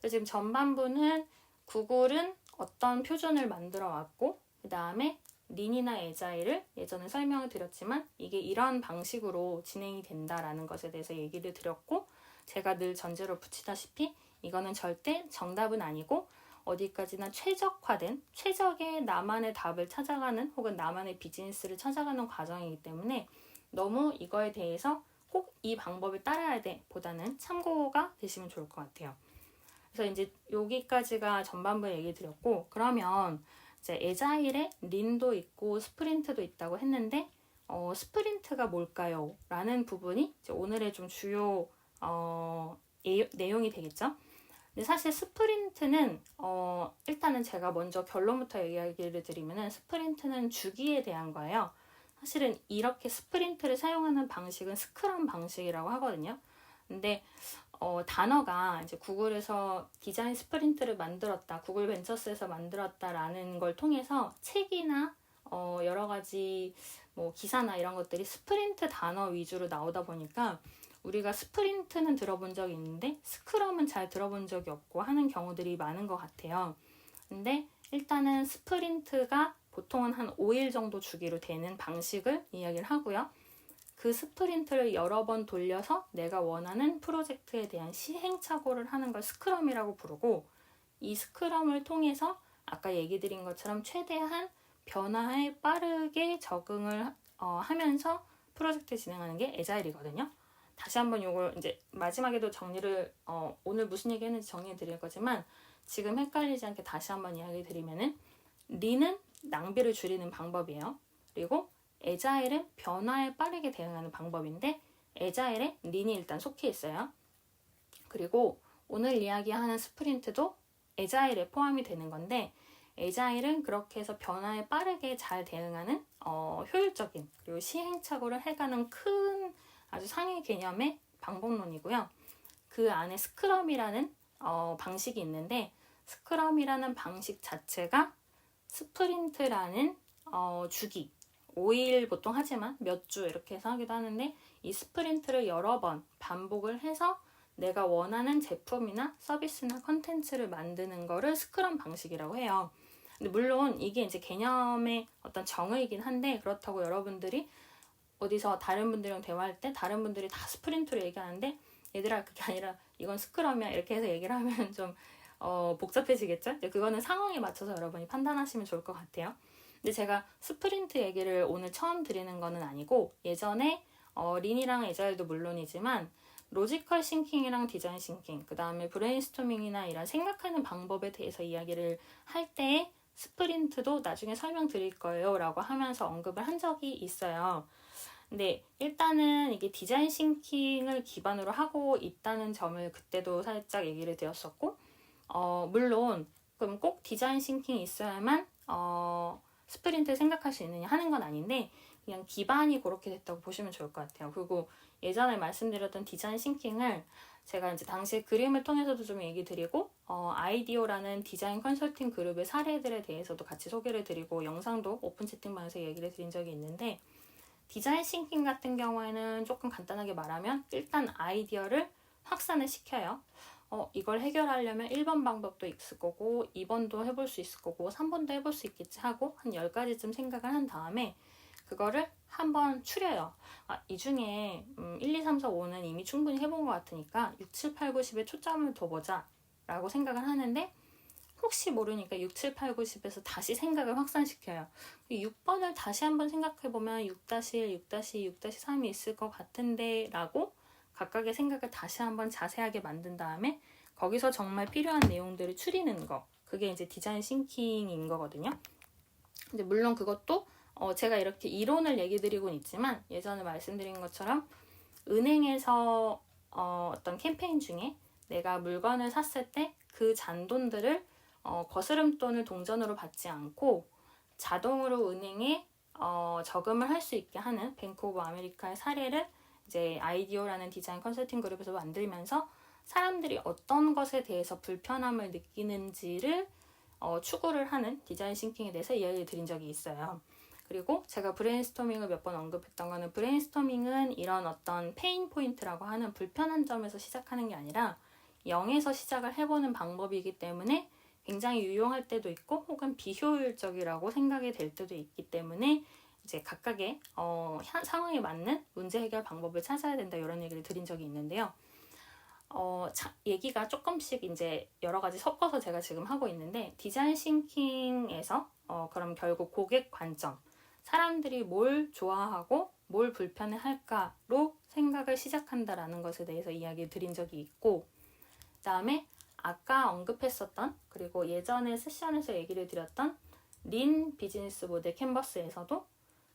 지금 전반부는 구글은 어떤 표준을 만들어 왔고 그 다음에 린이나 애자일을 예전에 설명을 드렸지만 이게 이런 방식으로 진행이 된다라는 것에 대해서 얘기를 드렸고 제가 늘 전제로 붙이다시피 이거는 절대 정답은 아니고 어디까지나 최적화된 최적의 나만의 답을 찾아가는 혹은 나만의 비즈니스를 찾아가는 과정이기 때문에 너무 이거에 대해서 꼭 이 방법을 따라야 돼 보다는 참고가 되시면 좋을 것 같아요. 그래서 이제 여기까지가 전반부 얘기 드렸고 그러면 이제 애자일에 린도 있고 스프린트도 있다고 했는데 스프린트가 뭘까요? 라는 부분이 이제 오늘의 좀 주요 내용이 되겠죠. 근데 사실 스프린트는 일단은 제가 먼저 결론부터 이야기를 드리면은 스프린트는 주기에 대한 거예요. 사실은 이렇게 스프린트를 사용하는 방식은 스크럼 방식이라고 하거든요. 근데 단어가 이제 구글에서 디자인 스프린트를 만들었다, 구글 벤처스에서 만들었다라는 걸 통해서 책이나 여러 가지 뭐 기사나 이런 것들이 스프린트 단어 위주로 나오다 보니까 우리가 스프린트는 들어본 적이 있는데 스크럼은 잘 들어본 적이 없고 하는 경우들이 많은 것 같아요. 근데 일단은 스프린트가 보통은 한 5일 정도 주기로 되는 방식을 이야기를 하고요. 그 스프린트를 여러 번 돌려서 내가 원하는 프로젝트에 대한 시행착오를 하는 걸 스크럼이라고 부르고, 이 스크럼을 통해서 아까 얘기 드린 것처럼 최대한 변화에 빠르게 적응을 하면서 프로젝트 진행하는 게 애자일이거든요. 다시 한번 이걸 이제 마지막에도 정리를 오늘 무슨 얘기 했는지 정리해 드릴 거지만 지금 헷갈리지 않게 다시 한번 이야기 드리면은 린은 낭비를 줄이는 방법이에요. 그리고 애자일은 변화에 빠르게 대응하는 방법인데 애자일에 린이 일단 속해 있어요. 그리고 오늘 이야기하는 스프린트도 애자일에 포함이 되는 건데 애자일은 그렇게 해서 변화에 빠르게 잘 대응하는 효율적인 그리고 시행착오를 해가는 큰 아주 상위 개념의 방법론이고요. 그 안에 스크럼이라는 방식이 있는데 스크럼이라는 방식 자체가 스프린트라는 주기 5일 보통 하지만 몇 주 이렇게 해서 하기도 하는데 이 스프린트를 여러 번 반복을 해서 내가 원하는 제품이나 서비스나 컨텐츠를 만드는 거를 스크럼 방식이라고 해요. 근데 물론 이게 이제 개념의 어떤 정의이긴 한데 그렇다고 여러분들이 어디서 다른 분들이랑 대화할 때 다른 분들이 다 스프린트로 얘기하는데 얘들아 그게 아니라 이건 스크럼이야 이렇게 해서 얘기를 하면 좀 복잡해지겠죠? 그거는 상황에 맞춰서 여러분이 판단하시면 좋을 것 같아요. 근데 제가 스프린트 얘기를 오늘 처음 드리는 거는 아니고 예전에 린이랑 애자일도 물론이지만 로지컬 싱킹이랑 디자인 싱킹, 그 다음에 브레인스토밍이나 이런 생각하는 방법에 대해서 이야기를 할 때 스프린트도 나중에 설명드릴 거예요 라고 하면서 언급을 한 적이 있어요. 근데 일단은 이게 디자인 싱킹을 기반으로 하고 있다는 점을 그때도 살짝 얘기를 드렸었고 물론 그럼 꼭 디자인 싱킹이 있어야만 스프린트 생각할 수 있느냐 하는 건 아닌데 그냥 기반이 그렇게 됐다고 보시면 좋을 것 같아요. 그리고 예전에 말씀드렸던 디자인 싱킹을 제가 이제 당시 그림을 통해서도 좀 얘기 드리고 아이디오라는 디자인 컨설팅 그룹의 사례들에 대해서도 같이 소개를 드리고 영상도 오픈 채팅방에서 얘기를 드린 적이 있는데 디자인 싱킹 같은 경우에는 조금 간단하게 말하면 일단 아이디어를 확산을 시켜요. 이걸 해결하려면 1번 방법도 있을 거고 2번도 해볼 수 있을 거고 3번도 해볼 수 있겠지 하고 한 10가지쯤 생각을 한 다음에 그거를 한번 추려요. 이 중에 1, 2, 3, 4, 5는 이미 충분히 해본 것 같으니까 6, 7, 8, 9, 10에 초점을 둬보자 라고 생각을 하는데 혹시 모르니까 6, 7, 8, 9, 10에서 다시 생각을 확산시켜요. 6번을 다시 한번 생각해보면 6-1, 6-2, 6-3이 있을 것 같은데 라고 각각의 생각을 다시 한번 자세하게 만든 다음에 거기서 정말 필요한 내용들을 추리는 거, 그게 이제 디자인 싱킹인 거거든요. 근데 물론 그것도 제가 이렇게 이론을 얘기 드리고는 있지만 예전에 말씀드린 것처럼 은행에서 어떤 캠페인 중에 내가 물건을 샀을 때 그 잔돈들을 거스름돈을 동전으로 받지 않고 자동으로 은행에 저금을 할 수 있게 하는 뱅크 오브 아메리카의 사례를 이제 아이디오라는 디자인 컨설팅 그룹에서 만들면서 사람들이 어떤 것에 대해서 불편함을 느끼는지를 추구를 하는 디자인 싱킹에 대해서 이야기를 드린 적이 있어요. 그리고 제가 브레인스토밍을 몇 번 언급했던 거는 브레인스토밍은 이런 어떤 페인 포인트라고 하는 불편한 점에서 시작하는 게 아니라 0에서 시작을 해보는 방법이기 때문에 굉장히 유용할 때도 있고 혹은 비효율적이라고 생각이 될 때도 있기 때문에 이제 각각의 상황에 맞는 문제 해결 방법을 찾아야 된다 이런 얘기를 드린 적이 있는데요. 얘기가 조금씩 이제 여러 가지 섞어서 제가 지금 하고 있는데 디자인 싱킹에서 그럼 결국 고객 관점, 사람들이 뭘 좋아하고 뭘 불편해할까로 생각을 시작한다라는 것에 대해서 이야기 드린 적이 있고 그 다음에 아까 언급했었던 그리고 예전에 세션에서 얘기를 드렸던 린 비즈니스 모델 캔버스에서도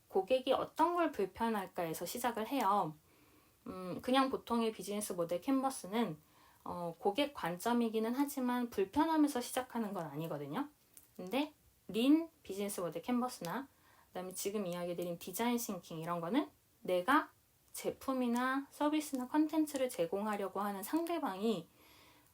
고객이 어떤 걸 불편할까에서 시작을 해요. 그냥 보통의 비즈니스 모델 캔버스는 고객 관점이기는 하지만 불편하면서 시작하는 건 아니거든요. 근데 린 비즈니스 모델 캔버스나 그다음에 지금 이야기 드린 디자인 싱킹 이런 거는 내가 제품이나 서비스나 컨텐츠를 제공하려고 하는 상대방이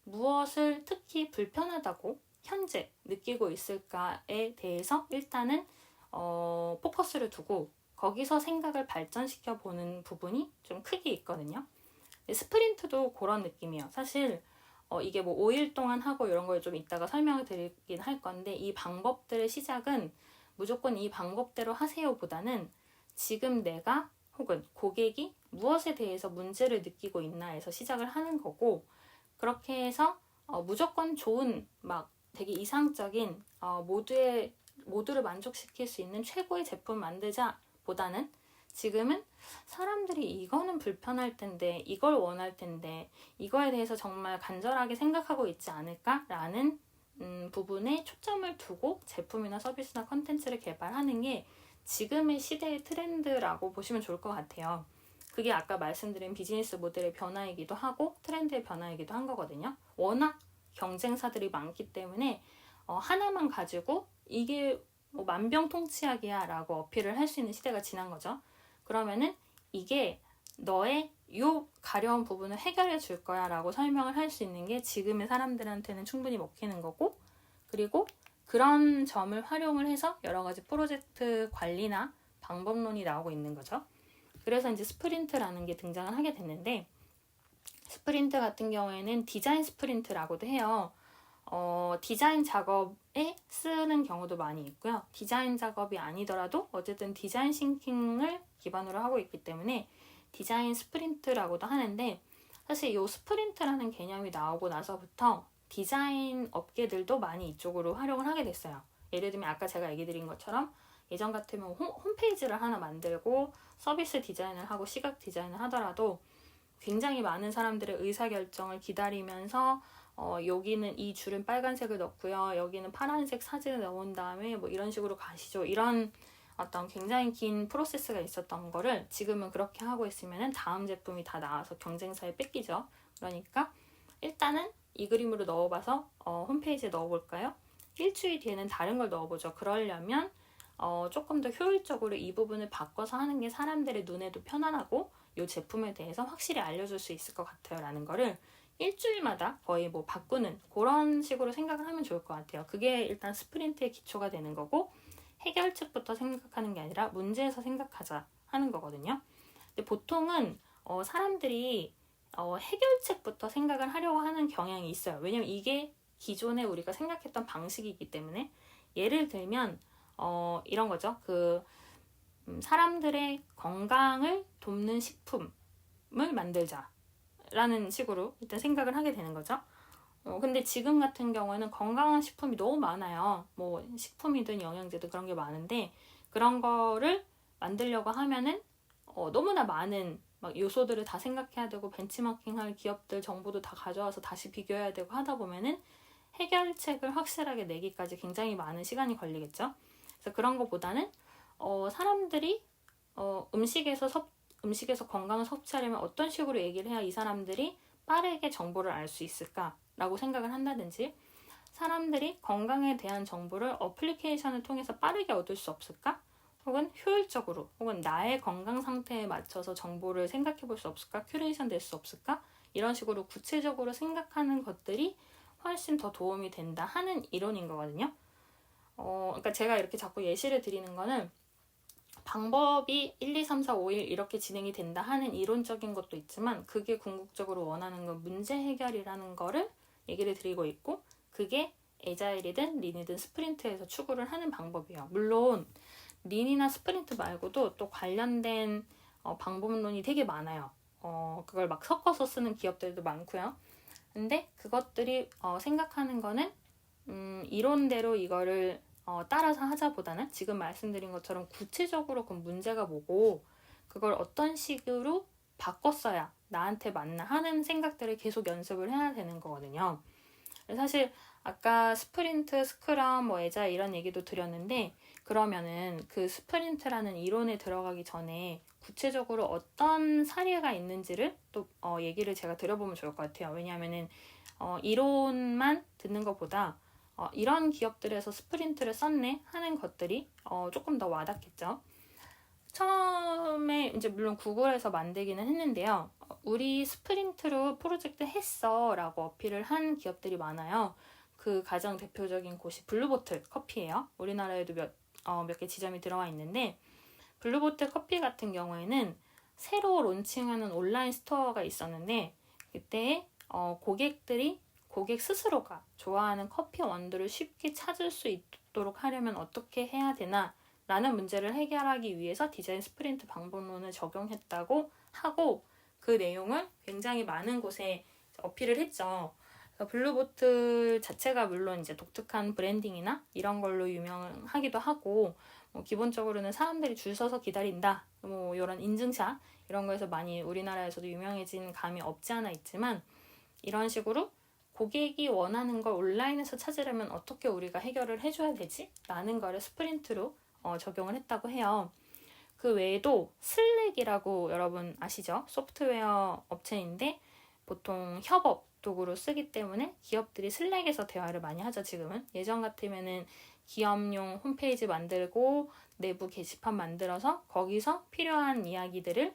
무엇을 특히 불편하다고 현재 느끼고 있을까에 대해서 일단은 포커스를 두고 거기서 생각을 발전시켜 보는 부분이 좀 크게 있거든요. 스프린트도 그런 느낌이에요. 사실 이게 뭐 5일 동안 하고 이런 걸 좀 이따가 설명을 드리긴 할 건데, 이 방법들의 시작은 무조건 이 방법대로 하세요 보다는 지금 내가 혹은 고객이 무엇에 대해서 문제를 느끼고 있나에서 시작을 하는 거고, 그렇게 해서 무조건 좋은 막 되게 이상적인 모두를 만족시킬 수 있는 최고의 제품 만들자 보다는 지금은 사람들이 이거는 불편할 텐데, 이걸 원할 텐데, 이거에 대해서 정말 간절하게 생각하고 있지 않을까라는 부분에 초점을 두고 제품이나 서비스나 컨텐츠를 개발하는 게 지금의 시대의 트렌드라고 보시면 좋을 것 같아요. 그게 아까 말씀드린 비즈니스 모델의 변화이기도 하고 트렌드의 변화이기도 한 거거든요. 워낙 경쟁사들이 많기 때문에 하나만 가지고 이게 뭐 만병통치약이야 라고 어필을 할 수 있는 시대가 지난 거죠. 그러면은 이게 너의 요 가려운 부분을 해결해 줄 거야 라고 설명을 할 수 있는 게 지금의 사람들한테는 충분히 먹히는 거고, 그리고 그런 점을 활용을 해서 여러 가지 프로젝트 관리나 방법론이 나오고 있는 거죠. 그래서 이제 스프린트라는 게 등장을 하게 됐는데, 스프린트 같은 경우에는 디자인 스프린트라고도 해요. 디자인 작업에 쓰는 경우도 많이 있고요. 디자인 작업이 아니더라도 어쨌든 디자인 싱킹을 기반으로 하고 있기 때문에 디자인 스프린트라고도 하는데, 사실 이 스프린트라는 개념이 나오고 나서부터 디자인 업계들도 많이 이쪽으로 활용을 하게 됐어요. 예를 들면 아까 제가 얘기 드린 것처럼 예전 같으면 홈페이지를 하나 만들고 서비스 디자인을 하고 시각 디자인을 하더라도 굉장히 많은 사람들의 의사결정을 기다리면서 여기는 이 줄은 빨간색을 넣고요, 여기는 파란색 사진을 넣은 다음에 뭐 이런 식으로 가시죠, 이런 어떤 굉장히 긴 프로세스가 있었던 거를 지금은 그렇게 하고 있으면 다음 제품이 다 나와서 경쟁사에 뺏기죠. 그러니까 일단은 이 그림으로 넣어봐서 홈페이지에 넣어볼까요? 일주일 뒤에는 다른 걸 넣어보죠. 그러려면 조금 더 효율적으로 이 부분을 바꿔서 하는 게 사람들의 눈에도 편안하고 이 제품에 대해서 확실히 알려줄 수 있을 것 같아요 라는 거를 일주일마다 거의 뭐 바꾸는 그런 식으로 생각을 하면 좋을 것 같아요. 그게 일단 스프린트의 기초가 되는 거고, 해결책부터 생각하는 게 아니라 문제에서 생각하자 하는 거거든요. 근데 보통은 사람들이 해결책부터 생각을 하려고 하는 경향이 있어요. 왜냐면 이게 기존에 우리가 생각했던 방식이기 때문에. 예를 들면 이런 거죠. 사람들의 건강을 돕는 식품을 만들자라는 식으로 일단 생각을 하게 되는 거죠. 근데 지금 같은 경우에는 건강한 식품이 너무 많아요. 뭐 식품이든 영양제든 그런 게 많은데, 그런 거를 만들려고 하면은 너무나 많은 막 요소들을 다 생각해야 되고 벤치마킹할 기업들 정보도 다 가져와서 다시 비교해야 되고 하다 보면은 해결책을 확실하게 내기까지 굉장히 많은 시간이 걸리겠죠. 그래서 그런 것보다는 사람들이 음식에서 건강을 섭취하려면 어떤 식으로 얘기를 해야 이 사람들이 빠르게 정보를 알 수 있을까라고 생각을 한다든지, 사람들이 건강에 대한 정보를 어플리케이션을 통해서 빠르게 얻을 수 없을까? 혹은 효율적으로, 혹은 나의 건강 상태에 맞춰서 정보를 생각해 볼 수 없을까? 큐레이션 될 수 없을까? 이런 식으로 구체적으로 생각하는 것들이 훨씬 더 도움이 된다 하는 이론인 거거든요. 그러니까 제가 이렇게 자꾸 예시를 드리는 거는 방법이 1, 2, 3, 4, 5일 이렇게 진행이 된다 하는 이론적인 것도 있지만, 그게 궁극적으로 원하는 건 문제 해결이라는 거를 얘기를 드리고 있고, 그게 에자일이든 린이든 스프린트에서 추구를 하는 방법이에요. 물론 린이나 스프린트 말고도 또 관련된 방법론이 되게 많아요. 그걸 막 섞어서 쓰는 기업들도 많고요. 근데 그것들이 생각하는 거는 이론대로 이거를 따라서 하자보다는 지금 말씀드린 것처럼 구체적으로 그 문제가 뭐고 그걸 어떤 식으로 바꿨어야 나한테 맞나 하는 생각들을 계속 연습을 해야 되는 거거든요. 사실 아까 스프린트, 스크럼, 뭐 에자일 이런 얘기도 드렸는데, 그러면은 그 스프린트라는 이론에 들어가기 전에 구체적으로 어떤 사례가 있는지를 또 얘기를 제가 드려보면 좋을 것 같아요. 왜냐하면은 이론만 듣는 것보다 이런 기업들에서 스프린트를 썼네 하는 것들이 조금 더 와닿겠죠. 처음에 이제 물론 구글에서 만들기는 했는데요. 우리 스프린트로 프로젝트 했어 라고 어필을 한 기업들이 많아요. 그 가장 대표적인 곳이 블루보틀 커피예요. 우리나라에도 몇 개 지점이 들어와 있는데 블루보틀 커피 같은 경우에는 새로 론칭하는 온라인 스토어가 있었는데 그때 고객 스스로가 좋아하는 커피 원두를 쉽게 찾을 수 있도록 하려면 어떻게 해야 되나 라는 문제를 해결하기 위해서 디자인 스프린트 방법론을 적용했다고 하고 그 내용을 굉장히 많은 곳에 어필을 했죠. 블루보틀 자체가 물론 이제 독특한 브랜딩이나 이런 걸로 유명하기도 하고 기본적으로는 사람들이 줄 서서 기다린다 이런 인증샷 이런 거에서 많이 우리나라에서도 유명해진 감이 없지 않아 있지만 이런 식으로 고객이 원하는 걸 온라인에서 찾으려면 어떻게 우리가 해결을 해줘야 되지? 라는 거를 스프린트로 적용을 했다고 해요. 그 외에도 슬랙이라고 여러분 아시죠? 소프트웨어 업체인데 보통 협업 도구로 쓰기 때문에 기업들이 슬랙에서 대화를 많이 하죠. 지금은 예전 같으면은 기업용 홈페이지 만들고 내부 게시판 만들어서 거기서 필요한 이야기들을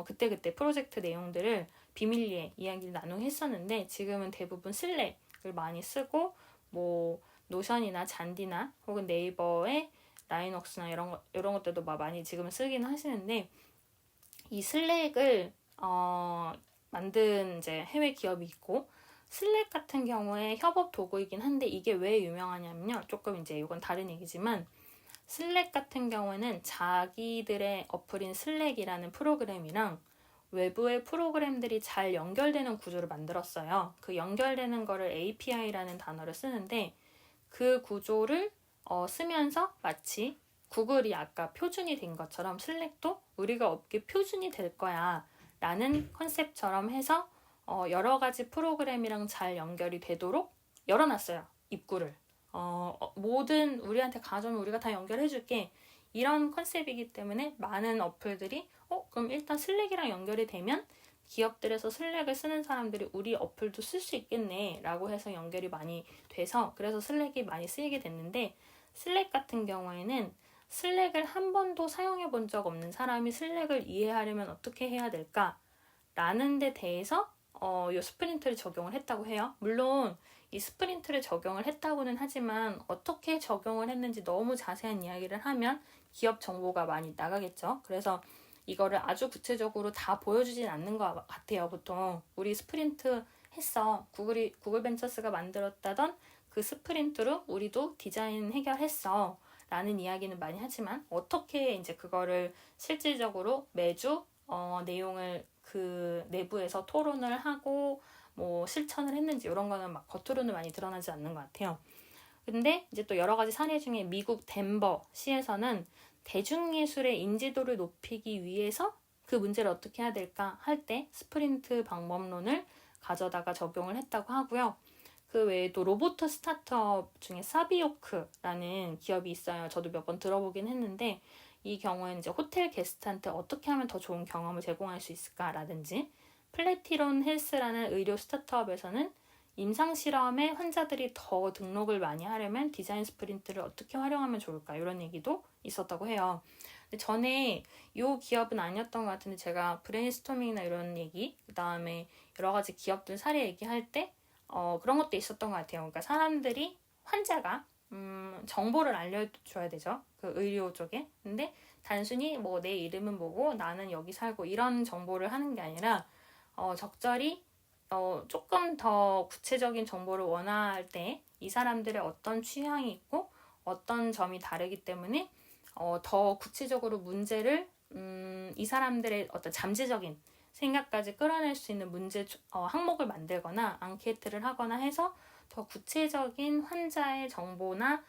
그때그때 프로젝트 내용들을 비밀리에 이야기를 나누고 했었는데 지금은 대부분 슬랙을 많이 쓰고 노션이나 잔디나 혹은 네이버의 라인웍스나 이런 것들도 많이 지금 쓰긴 하시는데 이 슬랙을 만든 이제 해외 기업이 있고 슬랙 같은 경우에 협업 도구이긴 한데 이게 왜 유명하냐면요. 조금 이제 이건 다른 얘기지만 슬랙 같은 경우에는 자기들의 어플인 슬랙이라는 프로그램이랑 외부의 프로그램들이 잘 연결되는 구조를 만들었어요. 그 연결되는 거를 API라는 단어를 쓰는데 그 구조를 쓰면서 마치 구글이 아까 표준이 된 것처럼 슬랙도 우리가 업계 표준이 될 거야 라는 컨셉처럼 해서 여러 가지 프로그램이랑 잘 연결이 되도록 열어놨어요. 입구를. 모든 우리한테 가져오면 우리가 다 연결해줄게. 이런 컨셉이기 때문에 많은 어플들이 그럼 일단 슬랙이랑 연결이 되면 기업들에서 슬랙을 쓰는 사람들이 우리 어플도 쓸 수 있겠네 라고 해서 연결이 많이 돼서 그래서 슬랙이 많이 쓰이게 됐는데 슬랙 같은 경우에는 슬랙을 한 번도 사용해 본 적 없는 사람이 슬랙을 이해하려면 어떻게 해야 될까? 라는 데 대해서 이 스프린트를 적용을 했다고 해요. 물론 이 스프린트를 적용을 했다고는 하지만 어떻게 적용을 했는지 너무 자세한 이야기를 하면 기업 정보가 많이 나가겠죠. 그래서 이거를 아주 구체적으로 다 보여주진 않는 것 같아요. 보통 우리 스프린트 했어. 구글 벤처스가 만들었다던 그 스프린트로 우리도 디자인 해결했어. 라는 이야기는 많이 하지만 어떻게 이제 그거를 실질적으로 매주 내용을 그 내부에서 토론을 하고 실천을 했는지 이런 거는 막 겉으로는 많이 드러나지 않는 것 같아요. 근데 이제 또 여러 가지 사례 중에 미국 덴버 시에서는 대중예술의 인지도를 높이기 위해서 그 문제를 어떻게 해야 될까 할 때 스프린트 방법론을 가져다가 적용을 했다고 하고요. 그 외에도 로봇 스타트업 중에 사비오크라는 기업이 있어요. 저도 몇 번 들어보긴 했는데 이 경우에는 이제 호텔 게스트한테 어떻게 하면 더 좋은 경험을 제공할 수 있을까라든지 플래티론 헬스라는 의료 스타트업에서는 임상실험에 환자들이 더 등록을 많이 하려면 디자인 스프린트를 어떻게 활용하면 좋을까 이런 얘기도 있었다고 해요. 근데 전에 이 기업은 아니었던 것 같은데 제가 브레인스토밍이나 이런 얘기 그 다음에 여러 가지 기업들 사례 얘기할 때 그런 것도 있었던 것 같아요. 그러니까 사람들이 환자가 정보를 알려줘야 되죠. 그 의료 쪽에. 근데 단순히 내 이름은 뭐고 나는 여기 살고 이런 정보를 하는 게 아니라 적절히 조금 더 구체적인 정보를 원할 때 이 사람들의 어떤 취향이 있고 어떤 점이 다르기 때문에 더 구체적으로 문제를 이 사람들의 어떤 잠재적인 생각까지 끌어낼 수 있는 문제 항목을 만들거나 앙케이트를 하거나 해서 더 구체적인 환자의 정보나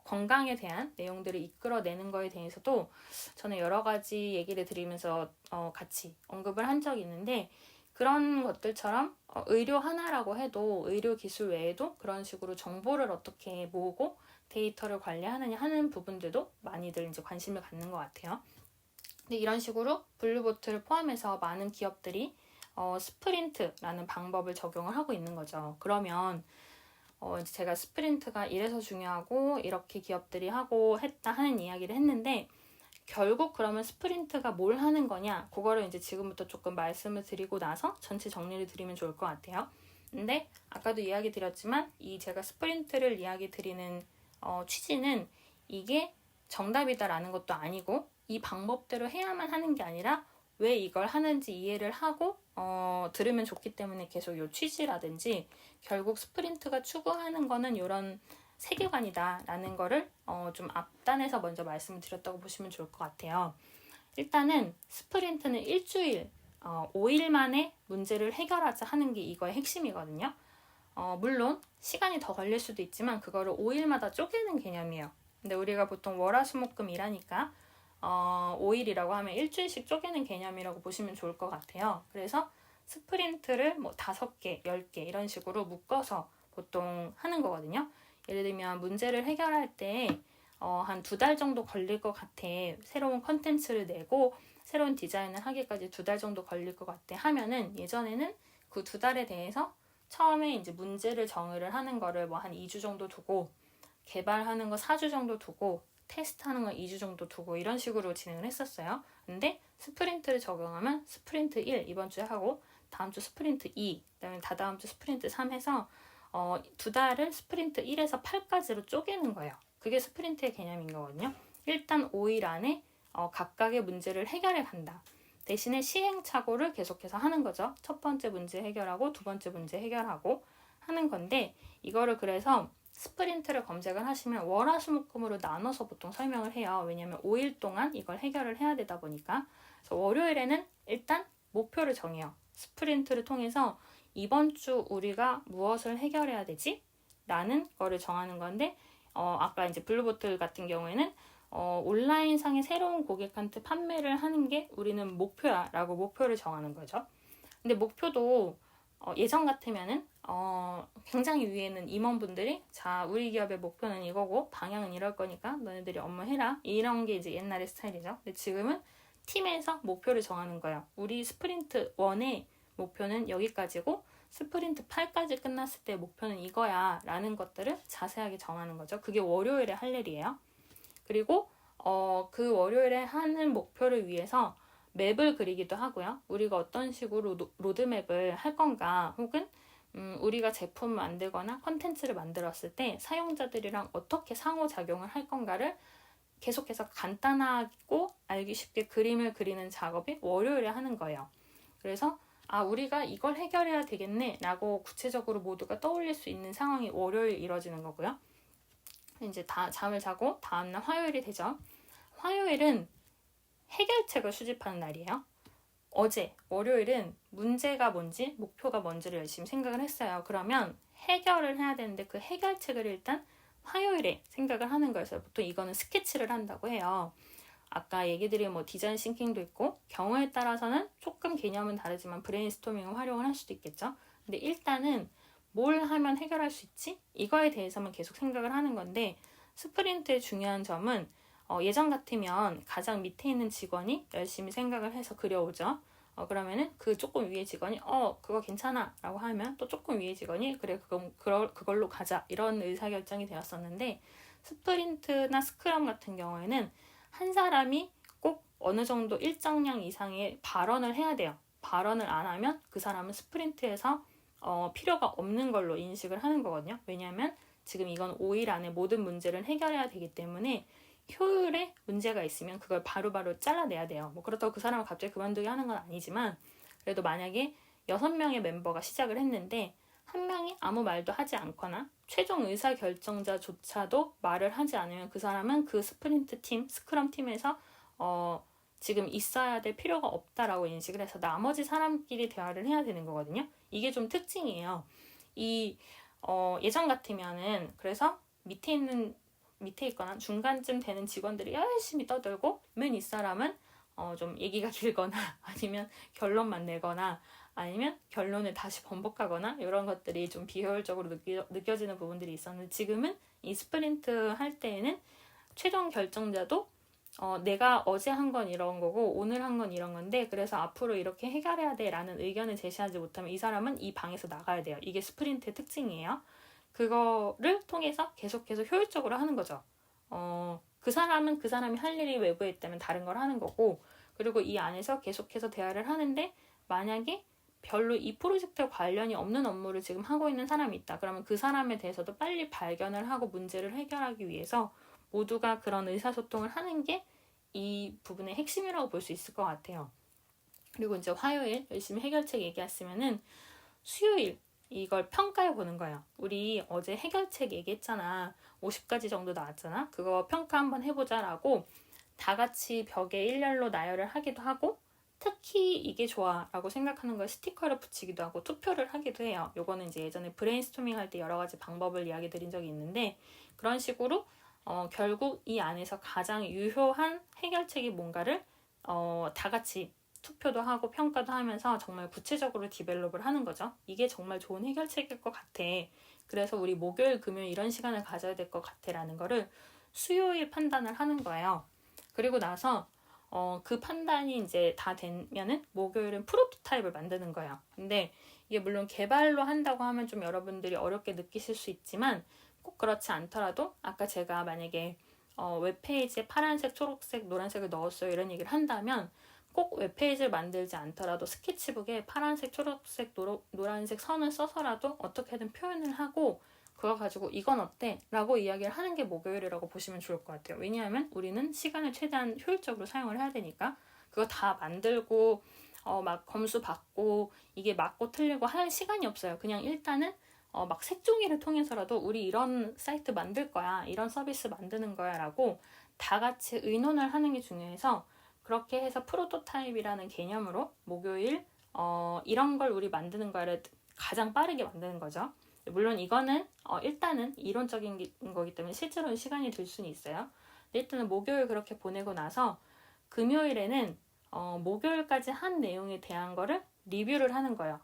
건강에 대한 내용들을 이끌어내는 거에 대해서도 저는 여러 가지 얘기를 드리면서 같이 언급을 한 적이 있는데 그런 것들처럼 의료 하나라고 해도 의료 기술 외에도 그런 식으로 정보를 어떻게 모으고 데이터를 관리하느냐 하는 부분들도 많이들 이제 관심을 갖는 것 같아요. 근데 이런 식으로 블루보트를 포함해서 많은 기업들이 스프린트라는 방법을 적용을 하고 있는 거죠. 그러면 이제 제가 스프린트가 이래서 중요하고 이렇게 기업들이 하고 했다 하는 이야기를 했는데 결국 그러면 스프린트가 뭘 하는 거냐 그거를 이제 지금부터 조금 말씀을 드리고 나서 전체 정리를 드리면 좋을 것 같아요. 근데 아까도 이야기 드렸지만 이 제가 스프린트를 이야기 드리는 취지는 이게 정답이다라는 것도 아니고 이 방법대로 해야만 하는 게 아니라 왜 이걸 하는지 이해를 하고 들으면 좋기 때문에 계속 이 취지라든지 결국 스프린트가 추구하는 거는 이런 세계관이다라는 거를 좀 앞단에서 먼저 말씀을 드렸다고 보시면 좋을 것 같아요. 일단은 스프린트는 일주일, 5일 만에 문제를 해결하자 하는 게 이거의 핵심이거든요. 물론 시간이 더 걸릴 수도 있지만 그거를 5일마다 쪼개는 개념이에요. 근데 우리가 보통 월화수목금 일하니까 5일이라고 하면 일주일씩 쪼개는 개념이라고 보시면 좋을 것 같아요. 그래서 스프린트를 뭐 5개, 10개 이런 식으로 묶어서 보통 하는 거거든요. 예를 들면 문제를 해결할 때 한 2달 정도 걸릴 것 같아. 새로운 컨텐츠를 내고 새로운 디자인을 하기까지 2달 정도 걸릴 것 같아 하면은 예전에는 그 2달에 대해서 처음에 이제 문제를 정의를 하는 거를 뭐 한 2주 정도 두고 개발하는 거 4주 정도 두고 테스트하는 거 2주 정도 두고 이런 식으로 진행을 했었어요. 근데 스프린트를 적용하면 스프린트 1 이번 주에 하고 다음 주 스프린트 2 그다음에 다다음 주 스프린트 3 해서 2달을 스프린트 1에서 8까지로 쪼개는 거예요. 그게 스프린트의 개념인 거거든요. 일단 5일 안에 각각의 문제를 해결해 간다. 대신에 시행착오를 계속해서 하는 거죠. 첫 번째 문제 해결하고 두 번째 문제 해결하고 하는 건데 이거를 그래서 스프린트를 검색을 하시면 월화수목금으로 나눠서 보통 설명을 해요. 왜냐하면 5일 동안 이걸 해결을 해야 되다 보니까. 그래서 월요일에는 일단 목표를 정해요. 스프린트를 통해서 이번 주 우리가 무엇을 해결해야 되지? 라는 거를 정하는 건데 아까 이제 블루보틀 같은 경우에는 온라인상의 새로운 고객한테 판매를 하는 게 우리는 목표야 라고 목표를 정하는 거죠. 근데 목표도 예전 같으면은 굉장히 위에 있는 임원분들이 자 우리 기업의 목표는 이거고 방향은 이럴 거니까 너네들이 업무해라 이런 게 이제 옛날의 스타일이죠. 근데 지금은 팀에서 목표를 정하는 거예요. 우리 스프린트 1의 목표는 여기까지고 스프린트 8까지 끝났을 때 목표는 이거야 라는 것들을 자세하게 정하는 거죠. 그게 월요일에 할 일이에요. 그리고 그 월요일에 하는 목표를 위해서 맵을 그리기도 하고요. 우리가 어떤 식으로 로드맵을 할 건가 혹은 우리가 제품을 만들거나 컨텐츠를 만들었을 때 사용자들이랑 어떻게 상호작용을 할 건가를 계속해서 간단하고 알기 쉽게 그림을 그리는 작업이 월요일에 하는 거예요. 그래서 우리가 이걸 해결해야 되겠네 라고 구체적으로 모두가 떠올릴 수 있는 상황이 월요일 이뤄지는 거고요. 이제 다 잠을 자고 다음날 화요일이 되죠. 화요일은 해결책을 수집하는 날이에요. 어제 월요일은 문제가 뭔지 목표가 뭔지를 열심히 생각을 했어요. 그러면 해결을 해야 되는데 그 해결책을 일단 화요일에 생각을 하는 거여서 보통 이거는 스케치를 한다고 해요. 아까 얘기 드린 뭐 디자인 싱킹도 있고 경우에 따라서는 조금 개념은 다르지만 브레인스토밍을 활용을 할 수도 있겠죠. 근데 일단은 뭘 하면 해결할 수 있지? 이거에 대해서만 계속 생각을 하는 건데 스프린트의 중요한 점은 예전 같으면 가장 밑에 있는 직원이 열심히 생각을 해서 그려오죠. 그러면은 그 조금 위에 직원이 그거 괜찮아 라고 하면 또 조금 위에 직원이 그래 그걸로 가자 이런 의사결정이 되었었는데 스프린트나 스크럼 같은 경우에는 한 사람이 꼭 어느 정도 일정량 이상의 발언을 해야 돼요. 발언을 안 하면 그 사람은 스프린트에서 필요가 없는 걸로 인식을 하는 거거든요. 왜냐하면 지금 이건 5일 안에 모든 문제를 해결해야 되기 때문에 효율에 문제가 있으면 그걸 바로바로 잘라내야 돼요. 뭐 그렇다고 그 사람을 갑자기 그만두게 하는 건 아니지만 그래도 만약에 6명의 멤버가 시작을 했는데 한 명이 아무 말도 하지 않거나 최종 의사결정자조차도 말을 하지 않으면 그 사람은 그 스프린트 팀, 스크럼 팀에서 지금 있어야 될 필요가 없다라고 인식을 해서 나머지 사람끼리 대화를 해야 되는 거거든요. 이게 좀 특징이에요. 예전 같으면은 그래서 밑에 있거나 중간쯤 되는 직원들이 열심히 떠들고 맨 윗사람은 좀 얘기가 길거나 아니면 결론만 내거나 아니면 결론을 다시 번복하거나 이런 것들이 좀 비효율적으로 느껴지는 부분들이 있었는데 지금은 이 스프린트 할 때에는 최종 결정자도 내가 어제 한 건 이런 거고 오늘 한 건 이런 건데 그래서 앞으로 이렇게 해결해야 돼 라는 의견을 제시하지 못하면 이 사람은 이 방에서 나가야 돼요. 이게 스프린트의 특징이에요. 그거를 통해서 계속해서 효율적으로 하는 거죠. 그 사람은 그 사람이 할 일이 외부에 있다면 다른 걸 하는 거고, 그리고 이 안에서 계속해서 대화를 하는데 만약에 별로 이 프로젝트와 관련이 없는 업무를 지금 하고 있는 사람이 있다. 그러면 그 사람에 대해서도 빨리 발견을 하고 문제를 해결하기 위해서 모두가 그런 의사소통을 하는 게 이 부분의 핵심이라고 볼 수 있을 것 같아요. 그리고 이제 화요일 열심히 해결책 얘기했으면은 수요일 이걸 평가해 보는 거예요. 우리 어제 해결책 얘기했잖아. 50가지 정도 나왔잖아. 그거 평가 한번 해보자라고 다 같이 벽에 일렬로 나열을 하기도 하고, 특히 이게 좋아 라고 생각하는 걸 스티커를 붙이기도 하고 투표를 하기도 해요. 요거는 이제 예전에 브레인스토밍 할 때 여러 가지 방법을 이야기 드린 적이 있는데, 그런 식으로 결국 이 안에서 가장 유효한 해결책이 뭔가를 다 같이 투표도 하고 평가도 하면서 정말 구체적으로 디벨롭을 하는 거죠. 이게 정말 좋은 해결책일 것 같아. 그래서 우리 목요일, 금요일 이런 시간을 가져야 될 것 같아 라는 거를 수요일 판단을 하는 거예요. 그리고 나서 그 판단이 이제 다 되면은 목요일은 프로토타입을 만드는 거예요. 근데 이게 물론 개발로 한다고 하면 좀 여러분들이 어렵게 느끼실 수 있지만 꼭 그렇지 않더라도 아까 제가 만약에 웹페이지에 파란색, 초록색, 노란색을 넣었어요 이런 얘기를 한다면 꼭 웹페이지를 만들지 않더라도 스케치북에 파란색, 초록색, 노란색 선을 써서라도 어떻게든 표현을 하고 그거 가지고 이건 어때? 라고 이야기를 하는 게 목요일이라고 보시면 좋을 것 같아요. 왜냐하면 우리는 시간을 최대한 효율적으로 사용을 해야 되니까 그거 다 만들고 막 검수 받고 이게 맞고 틀리고 할 시간이 없어요. 그냥 일단은 막 색종이를 통해서라도 우리 이런 사이트 만들 거야, 이런 서비스 만드는 거야 라고 다 같이 의논을 하는 게 중요해서 그렇게 해서 프로토타입이라는 개념으로 목요일 이런 걸 우리 만드는 거를 가장 빠르게 만드는 거죠. 물론 이거는 일단은 이론적인 거기 때문에 실제로는 시간이 들 수는 있어요. 일단은 목요일 그렇게 보내고 나서 금요일에는 목요일까지 한 내용에 대한 거를 리뷰를 하는 거예요.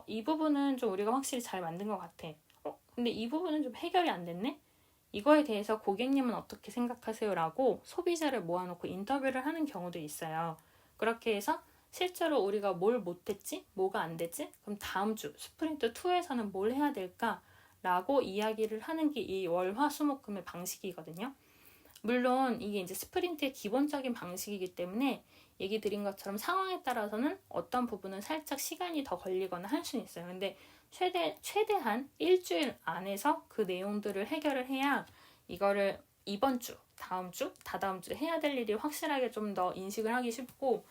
이 부분은 좀 우리가 확실히 잘 만든 것 같아. 근데 이 부분은 좀 해결이 안 됐네? 이거에 대해서 고객님은 어떻게 생각하세요? 라고 소비자를 모아놓고 인터뷰를 하는 경우도 있어요. 그렇게 해서 실제로 우리가 뭘 못했지? 뭐가 안 됐지? 그럼 다음 주 스프린트 2에서는 뭘 해야 될까? 라고 이야기를 하는 게 이 월화수목금의 방식이거든요. 물론 이게 이제 스프린트의 기본적인 방식이기 때문에 얘기 드린 것처럼 상황에 따라서는 어떤 부분은 살짝 시간이 더 걸리거나 할 수는 있어요. 근데 최대한 일주일 안에서 그 내용들을 해결을 해야 이거를 이번 주, 다음 주, 다다음 주 해야 될 일이 확실하게 좀 더 인식을 하기 쉽고,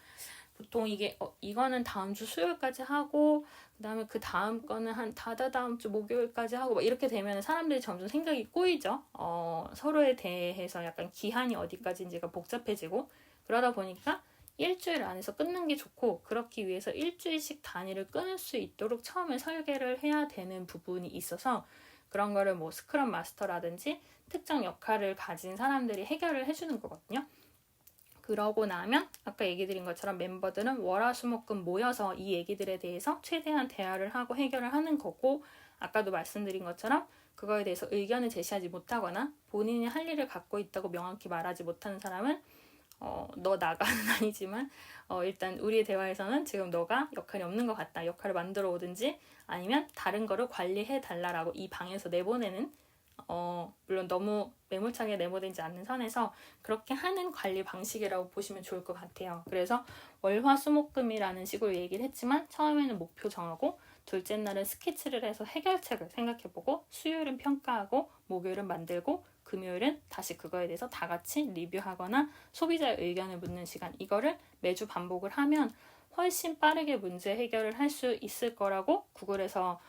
보통 이게 이거는 다음 주 수요일까지 하고 그다음에 그 다음 거는 한 다다음 주 목요일까지 하고 막 이렇게 되면 사람들이 점점 생각이 꼬이죠. 서로에 대해서 약간 기한이 어디까지인지가 복잡해지고, 그러다 보니까 일주일 안에서 끊는 게 좋고, 그렇기 위해서 일주일씩 단위를 끊을 수 있도록 처음에 설계를 해야 되는 부분이 있어서 그런 거를 뭐 스크럼 마스터라든지 특정 역할을 가진 사람들이 해결을 해주는 거거든요. 그러고 나면 아까 얘기 드린 것처럼 멤버들은 월화수목금 모여서 이 얘기들에 대해서 최대한 대화를 하고 해결을 하는 거고, 아까도 말씀드린 것처럼 그거에 대해서 의견을 제시하지 못하거나 본인이 할 일을 갖고 있다고 명확히 말하지 못하는 사람은 너 나가는 아니지만 일단 우리의 대화에서는 지금 너가 역할이 없는 것 같다. 역할을 만들어 오든지 아니면 다른 거를 관리해 달라라고 이 방에서 내보내는, 물론 너무 매몰차게 내보내지 않는 선에서 그렇게 하는 관리 방식이라고 보시면 좋을 것 같아요. 그래서 월화수목금이라는 식으로 얘기를 했지만 처음에는 목표 정하고 둘째 날은 스케치를 해서 해결책을 생각해보고 수요일은 평가하고 목요일은 만들고 금요일은 다시 그거에 대해서 다 같이 리뷰하거나 소비자의 의견을 묻는 시간, 이거를 매주 반복을 하면 훨씬 빠르게 문제 해결을 할 수 있을 거라고 구글에서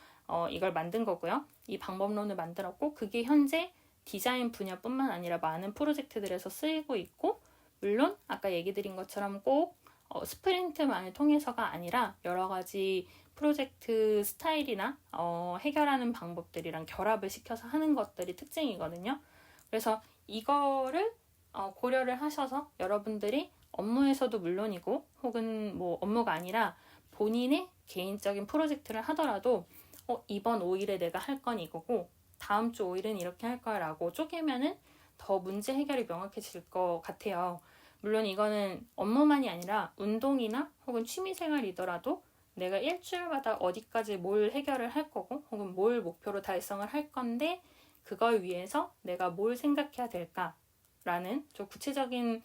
이걸 만든 거고요. 이 방법론을 만들었고 그게 현재 디자인 분야뿐만 아니라 많은 프로젝트들에서 쓰이고 있고, 물론 아까 얘기 드린 것처럼 꼭 스프린트만을 통해서가 아니라 여러 가지 프로젝트 스타일이나 해결하는 방법들이랑 결합을 시켜서 하는 것들이 특징이거든요. 그래서 이거를 고려를 하셔서 여러분들이 업무에서도 물론이고 혹은 뭐 업무가 아니라 본인의 개인적인 프로젝트를 하더라도 이번 5일에 내가 할 건 이거고 다음 주 5일은 이렇게 할 거야 라고 쪼개면은 더 문제 해결이 명확해질 것 같아요. 물론 이거는 업무만이 아니라 운동이나 혹은 취미생활이더라도 내가 일주일마다 어디까지 뭘 해결을 할 거고 혹은 뭘 목표로 달성을 할 건데 그걸 위해서 내가 뭘 생각해야 될까라는 좀 구체적인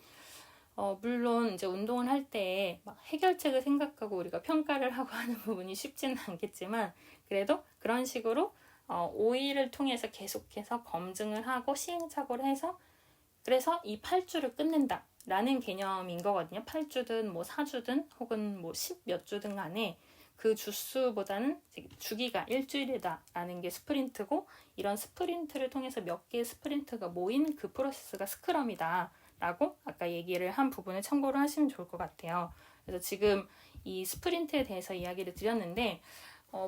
물론 이제 운동을 할 때 막 해결책을 생각하고 우리가 평가를 하고 하는 부분이 쉽지는 않겠지만 그래도 그런 식으로 5일을 통해서 계속해서 검증을 하고 시행착오를 해서 그래서 이 8주를 끝낸다 라는 개념인 거거든요. 8주든 뭐 4주든 혹은 뭐 10 몇 주든 간에 그 주수보다는 주기가 일주일이다 라는 게 스프린트고 이런 스프린트를 통해서 몇 개의 스프린트가 모인 그 프로세스가 스크럼이다 라고 아까 얘기를 한 부분을 참고를 하시면 좋을 것 같아요. 그래서 지금 이 스프린트에 대해서 이야기를 드렸는데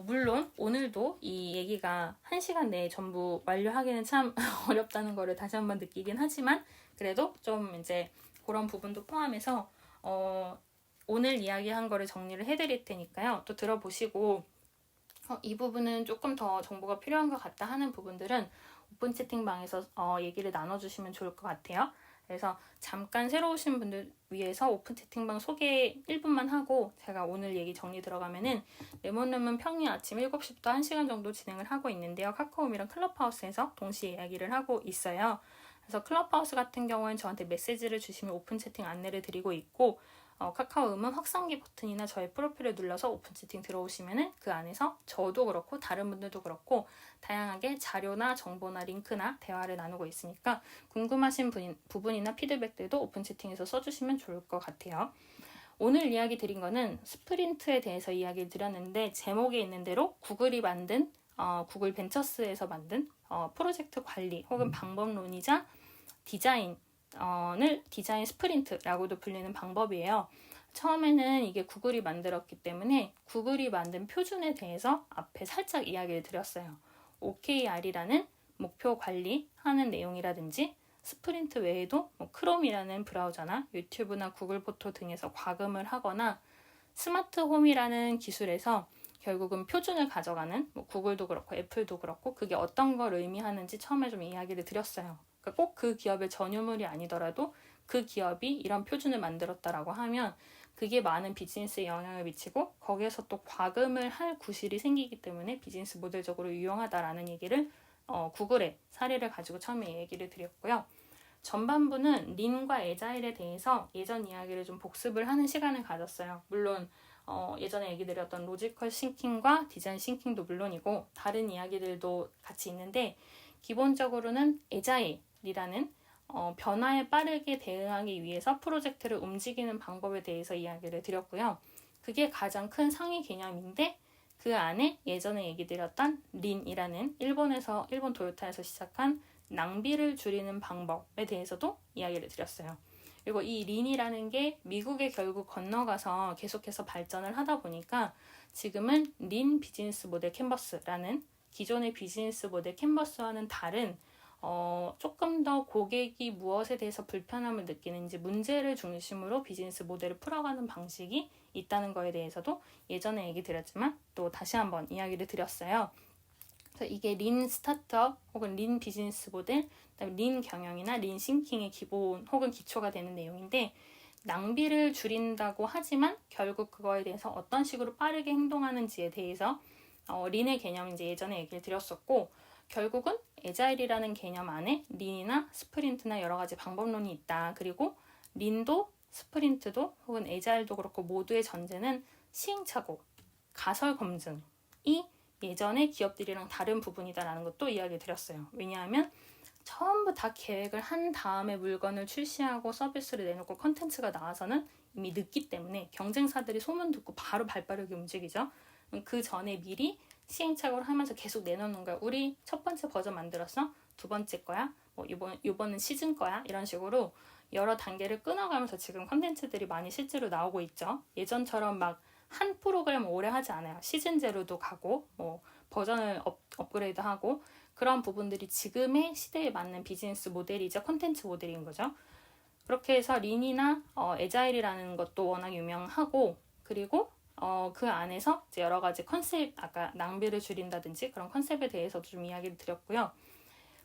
물론 오늘도 이 얘기가 1시간 내에 전부 완료하기는 참 어렵다는 거를 다시 한번 느끼긴 하지만 그래도 좀 이제 그런 부분도 포함해서 오늘 이야기한 거를 정리를 해드릴 테니까요. 또 들어보시고 이 부분은 조금 더 정보가 필요한 것 같다 하는 부분들은 오픈 채팅방에서 얘기를 나눠주시면 좋을 것 같아요. 그래서 잠깐 새로 오신 분들 위해서 오픈 채팅방 소개 1분만 하고 제가 오늘 얘기 정리 들어가면은 레몬룸은 평일 아침 7시부터 1시간 정도 진행을 하고 있는데요. 카카오미랑 클럽하우스에서 동시에 이야기를 하고 있어요. 그래서 클럽하우스 같은 경우는 저한테 메시지를 주시면 오픈 채팅 안내를 드리고 있고 카카오음은 확산기 버튼이나 저의 프로필을 눌러서 오픈 채팅 들어오시면은 그 안에서 저도 그렇고 다른 분들도 그렇고 다양하게 자료나 정보나 링크나 대화를 나누고 있으니까 궁금하신 부분이나 피드백들도 오픈 채팅에서 써주시면 좋을 것 같아요. 오늘 이야기 드린 거는 스프린트에 대해서 이야기를 드렸는데 제목에 있는 대로 구글이 만든 구글 벤처스에서 만든 프로젝트 관리 혹은 방법론이자 디자인 스프린트라고도 불리는 방법이에요. 처음에는 이게 구글이 만들었기 때문에 구글이 만든 표준에 대해서 앞에 살짝 이야기를 드렸어요. OKR이라는 목표 관리하는 내용이라든지 스프린트 외에도 크롬이라는 브라우저나 유튜브나 구글 포토 등에서 과금을 하거나 스마트 홈이라는 기술에서 결국은 표준을 가져가는 구글도 그렇고 애플도 그렇고 그게 어떤 걸 의미하는지 처음에 좀 이야기를 드렸어요. 그러니까 꼭 그 기업의 전유물이 아니더라도 그 기업이 이런 표준을 만들었다라고 하면 그게 많은 비즈니스에 영향을 미치고 거기에서 또 과금을 할 구실이 생기기 때문에 비즈니스 모델적으로 유용하다라는 얘기를 구글의 사례를 가지고 처음에 얘기를 드렸고요. 전반부는 린과 에자일에 대해서 예전 이야기를 좀 복습을 하는 시간을 가졌어요. 물론 예전에 얘기 드렸던 로지컬 싱킹과 디자인 싱킹도 물론이고 다른 이야기들도 같이 있는데 기본적으로는 에자일이라는 변화에 빠르게 대응하기 위해서 프로젝트를 움직이는 방법에 대해서 이야기를 드렸고요. 그게 가장 큰 상위 개념인데 그 안에 예전에 얘기 드렸던 린이라는 일본 도요타에서 시작한 낭비를 줄이는 방법에 대해서도 이야기를 드렸어요. 그리고 이 린이라는 게 미국에 결국 건너가서 계속해서 발전을 하다 보니까 지금은 린 비즈니스 모델 캔버스라는 기존의 비즈니스 모델 캔버스와는 다른 조금 더 고객이 무엇에 대해서 불편함을 느끼는지 문제를 중심으로 비즈니스 모델을 풀어가는 방식이 있다는 거에 대해서도 예전에 얘기 드렸지만 또 다시 한번 이야기를 드렸어요. 그래서 이게 린 스타트업 혹은 린 비즈니스 모델, 그다음에 린 경영이나 린 싱킹의 기본 혹은 기초가 되는 내용인데 낭비를 줄인다고 하지만 결국 그거에 대해서 어떤 식으로 빠르게 행동하는지에 대해서 린의 개념 이제 예전에 얘기를 드렸었고 결국은 에자일이라는 개념 안에 린이나 스프린트나 여러 가지 방법론이 있다. 그리고 린도 스프린트도 혹은 에자일도 그렇고 모두의 전제는 시행착오, 가설 검증이 예전에 기업들이랑 다른 부분이다라는 것도 이야기 드렸어요. 왜냐하면 전부 다 계획을 한 다음에 물건을 출시하고 서비스를 내놓고 컨텐츠가 나와서는 이미 늦기 때문에 경쟁사들이 소문 듣고 바로 발빠르게 움직이죠. 그 전에 미리 시행착오를 하면서 계속 내놓는 거야. 우리 첫 번째 버전 만들었어? 두 번째 거야? 이번은 시즌 거야? 이런 식으로 여러 단계를 끊어가면서 지금 컨텐츠들이 많이 실제로 나오고 있죠. 예전처럼 막 한 프로그램 오래 하지 않아요. 시즌제로도 가고 버전을 업그레이드하고 그런 부분들이 지금의 시대에 맞는 비즈니스 모델이자 콘텐츠 모델인 거죠. 그렇게 해서 린이나 에자일이라는 것도 워낙 유명하고 그리고 그 안에서 이제 여러 가지 컨셉, 아까 낭비를 줄인다든지 그런 컨셉에 대해서도 좀 이야기를 드렸고요.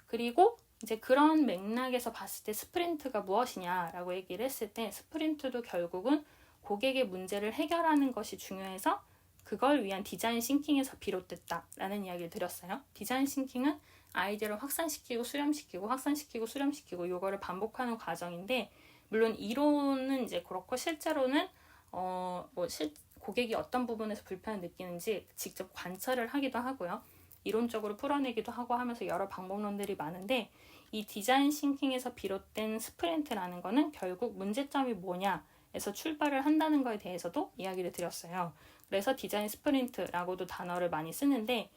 그리고 이제 그런 맥락에서 봤을 때 스프린트가 무엇이냐라고 얘기를 했을 때 스프린트도 결국은 고객의 문제를 해결하는 것이 중요해서 그걸 위한 디자인 싱킹에서 비롯됐다라는 이야기를 드렸어요. 디자인 싱킹은 아이디어를 확산시키고 수렴시키고 확산시키고 수렴시키고 이거를 반복하는 과정인데, 물론 이론은 이제 그렇고 실제로는 고객이 어떤 부분에서 불편을 느끼는지 직접 관찰을 하기도 하고요. 이론적으로 풀어내기도 하고 하면서 여러 방법론들이 많은데, 이 디자인 싱킹에서 비롯된 스프린트라는 거는 결국 문제점이 뭐냐에서 출발을 한다는 거에 대해서도 이야기를 드렸어요. 그래서 디자인 스프린트라고도 단어를 많이 쓰는데,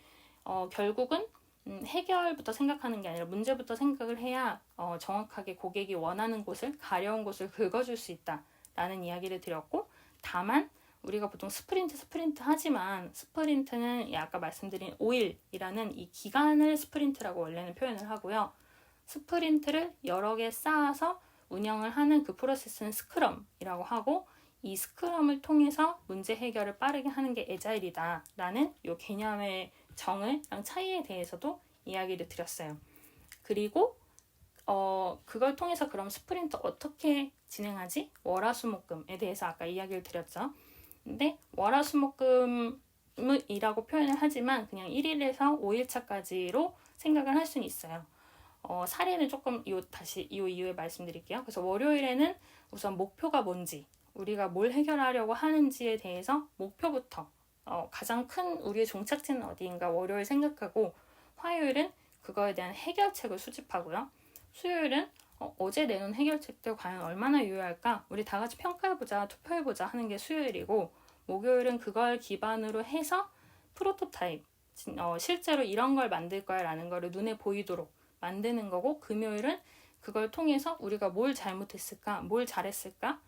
결국은 해결부터 생각하는 게 아니라 문제부터 생각을 해야 정확하게 고객이 원하는 곳을, 가려운 곳을 긁어줄 수 있다라는 이야기를 드렸고, 다만 우리가 보통 스프린트 하지만 스프린트는 아까 말씀드린 5일이라는 이 기간을 스프린트라고 원래는 표현을 하고요. 스프린트를 여러 개 쌓아서 운영을 하는 그 프로세스는 스크럼이라고 하고, 이 스크럼을 통해서 문제 해결을 빠르게 하는 게 애자일이다 라는 이 개념의 정의랑 차이에 대해서도 이야기를 드렸어요. 그리고 그걸 통해서 그럼 스프린트 어떻게 진행하지? 월화수목금에 대해서 아까 이야기를 드렸죠. 근데 월화수목금이라고 표현을 하지만 그냥 1일에서 5일차까지로 생각을 할 수는 있어요. 사례는 조금 다시 이 이후에 말씀드릴게요. 그래서 월요일에는 우선 목표가 뭔지, 우리가 뭘 해결하려고 하는지에 대해서 목표부터 가장 큰 우리의 종착지는 어디인가 월요일 생각하고, 화요일은 그거에 대한 해결책을 수집하고요. 수요일은 어제 내놓은 해결책들 과연 얼마나 유효할까? 우리 다 같이 평가해보자, 투표해보자 하는 게 수요일이고, 목요일은 그걸 기반으로 해서 프로토타입, 실제로 이런 걸 만들 거야 라는 거를 눈에 보이도록 만드는 거고, 금요일은 그걸 통해서 우리가 뭘 잘못했을까, 뭘 잘했을까,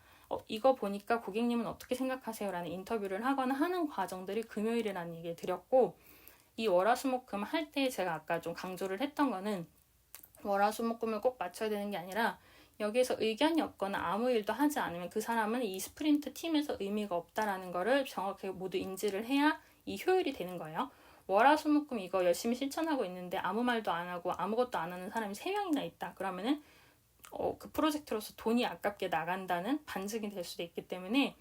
이거 보니까 고객님은 어떻게 생각하세요? 라는 인터뷰를 하거나 하는 과정들이 금요일이라는 얘기를 드렸고, 이 월화수목금 할 때 제가 아까 좀 강조를 했던 거는 월화수목금을 꼭 맞춰야 되는 게 아니라, 여기에서 의견이 없거나 아무 일도 하지 않으면 그 사람은 이 스프린트 팀에서 의미가 없다라는 거를 정확하게 모두 인지를 해야 이 효율이 되는 거예요. 월화수목금 이거 열심히 실천하고 있는데 아무 말도 안 하고 아무것도 안 하는 사람이 3명이나 있다. 그러면은 그 프로젝트로서 돈이 아깝게 나간다는 반증이 될 수도 있기 때문에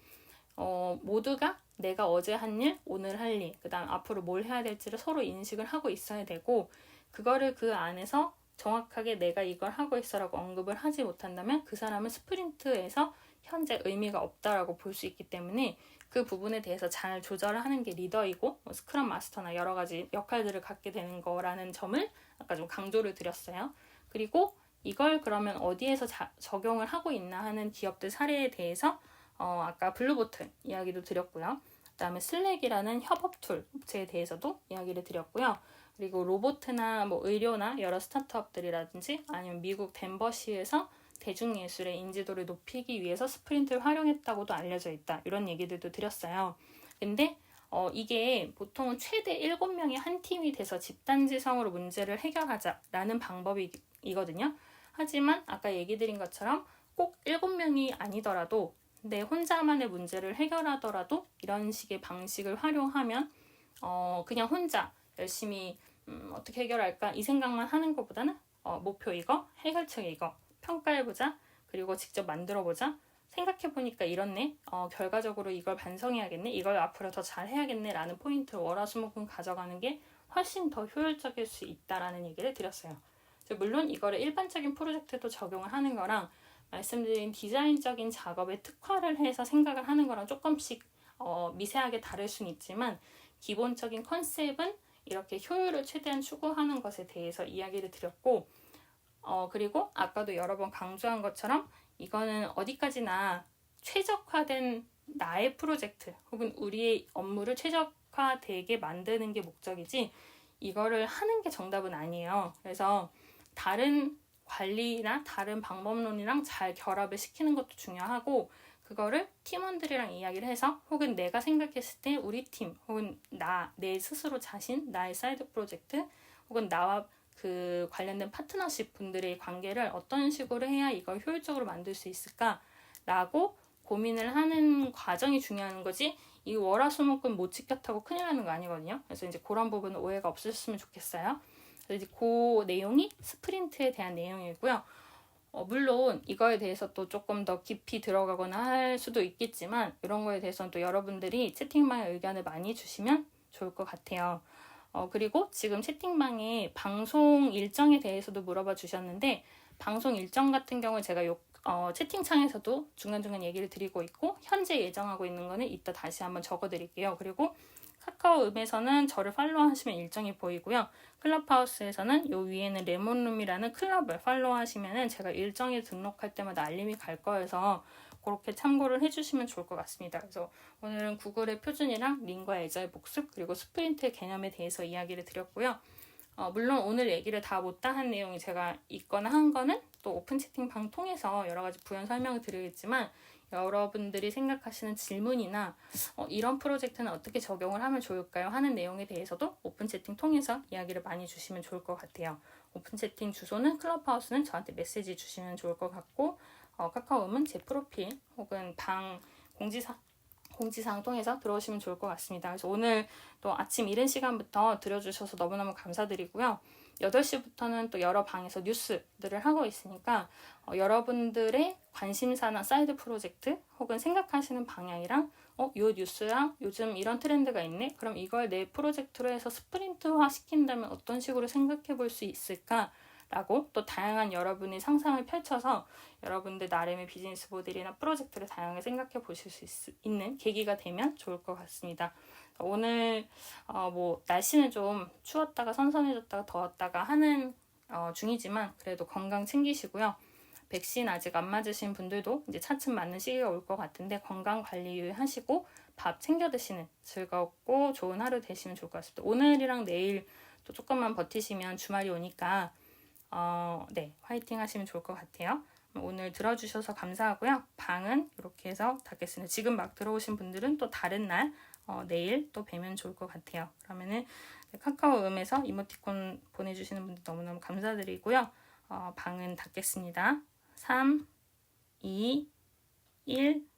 모두가 내가 어제 한 일, 오늘 할 일, 그 다음 앞으로 뭘 해야 될지를 서로 인식을 하고 있어야 되고, 그거를 그 안에서 정확하게 내가 이걸 하고 있어라고 언급을 하지 못한다면 그 사람은 스프린트에서 현재 의미가 없다라고 볼 수 있기 때문에, 그 부분에 대해서 잘 조절을 하는 게 리더이고 스크럼 마스터나 여러 가지 역할들을 갖게 되는 거라는 점을 아까 좀 강조를 드렸어요. 그리고 이걸 그러면 어디에서 적용을 하고 있나 하는 기업들 사례에 대해서 아까 블루보틀 이야기도 드렸고요. 그 다음에 슬랙이라는 협업 툴 업체에 대해서도 이야기를 드렸고요. 그리고 로보트나 의료나 여러 스타트업들이라든지 아니면 미국 덴버시에서 대중예술의 인지도를 높이기 위해서 스프린트를 활용했다고도 알려져 있다. 이런 얘기들도 드렸어요. 근데 이게 보통은 최대 7명이 한 팀이 돼서 집단지성으로 문제를 해결하자라는 방법이거든요. 하지만 아까 얘기 드린 것처럼 꼭 7명이 아니더라도 내 혼자만의 문제를 해결하더라도 이런 식의 방식을 활용하면 그냥 혼자 열심히 어떻게 해결할까 이 생각만 하는 것보다는 목표 이거, 해결책 이거, 평가해보자, 그리고 직접 만들어보자, 생각해보니까 이렇네, 결과적으로 이걸 반성해야겠네, 이걸 앞으로 더 잘해야겠네 라는 포인트를 월화수목금 가져가는 게 훨씬 더 효율적일 수 있다라는 얘기를 드렸어요. 물론 이거를 일반적인 프로젝트도 적용을 하는 거랑 말씀드린 디자인적인 작업에 특화를 해서 생각을 하는 거랑 조금씩 미세하게 다를 수는 있지만, 기본적인 컨셉은 이렇게 효율을 최대한 추구하는 것에 대해서 이야기를 드렸고, 그리고 아까도 여러 번 강조한 것처럼 이거는 어디까지나 최적화된 나의 프로젝트 혹은 우리의 업무를 최적화되게 만드는 게 목적이지 이거를 하는 게 정답은 아니에요. 그래서 다른 관리나 다른 방법론이랑 잘 결합을 시키는 것도 중요하고, 그거를 팀원들이랑 이야기를 해서 혹은 내가 생각했을 때 우리 팀 혹은 내 스스로 자신, 나의 사이드 프로젝트 혹은 나와 그 관련된 파트너십 분들의 관계를 어떤 식으로 해야 이걸 효율적으로 만들 수 있을까라고 고민을 하는 과정이 중요한 거지, 이 월화수목금 못 지켰다고 큰일 나는 거 아니거든요. 그래서 이제 그런 부분은 오해가 없으셨으면 좋겠어요. 그래서 그 내용이 스프린트에 대한 내용이고요. 물론 이거에 대해서 또 조금 더 깊이 들어가거나 할 수도 있겠지만 이런 거에 대해서는 또 여러분들이 채팅방에 의견을 많이 주시면 좋을 것 같아요. 그리고 지금 채팅방에 방송 일정에 대해서도 물어봐 주셨는데 방송 일정 같은 경우 제가 채팅창에서도 중간중간 얘기를 드리고 있고 현재 예정하고 있는 거는 이따 다시 한번 적어 드릴게요. 그리고 카카오음에서는 저를 팔로우하시면 일정이 보이고요. 클럽하우스에서는 요 위에는 레몬룸이라는 클럽을 팔로우하시면은 제가 일정에 등록할 때마다 알림이 갈 거여서 그렇게 참고를 해주시면 좋을 것 같습니다. 그래서 오늘은 구글의 표준이랑 링과 애자의 복습 그리고 스프린트의 개념에 대해서 이야기를 드렸고요. 물론 오늘 얘기를 다 못다 한 내용이 제가 있거나 한 거는 또 오픈 채팅방 통해서 여러 가지 부연 설명을 드리겠지만 여러분들이 생각하시는 질문이나 이런 프로젝트는 어떻게 적용을 하면 좋을까요? 하는 내용에 대해서도 오픈 채팅 통해서 이야기를 많이 주시면 좋을 것 같아요. 오픈 채팅 주소는 클럽하우스는 저한테 메시지 주시면 좋을 것 같고 카카오음은 제 프로필 혹은 방 공지사항 통해서 들어오시면 좋을 것 같습니다. 그래서 오늘 또 아침 이른 시간부터 들어주셔서 너무너무 감사드리고요. 8시부터는 또 여러 방에서 뉴스들을 하고 있으니까 여러분들의 관심사나 사이드 프로젝트 혹은 생각하시는 방향이랑 요 뉴스랑 요즘 이런 트렌드가 있네? 그럼 이걸 내 프로젝트로 해서 스프린트화 시킨다면 어떤 식으로 생각해 볼 수 있을까? 라고 또 다양한 여러분의 상상을 펼쳐서 여러분들 나름의 비즈니스 모델이나 프로젝트를 다양하게 생각해 보실 수 있는 계기가 되면 좋을 것 같습니다. 오늘 날씨는 좀 추웠다가 선선해졌다가 더웠다가 하는 중이지만 그래도 건강 챙기시고요. 백신 아직 안 맞으신 분들도 이제 차츰 맞는 시기가 올 것 같은데 건강 관리 유의하시고 밥 챙겨 드시는 즐겁고 좋은 하루 되시면 좋을 것 같습니다. 오늘이랑 내일 또 조금만 버티시면 주말이 오니까 화이팅 하시면 좋을 것 같아요. 오늘 들어주셔서 감사하고요. 방은 이렇게 해서 닫겠습니다. 지금 막 들어오신 분들은 또 다른 날 내일 또 뵈면 좋을 것 같아요. 그러면은 카카오음에서 이모티콘 보내주시는 분들 너무너무 감사드리고요. 방은 닫겠습니다. 3, 2, 1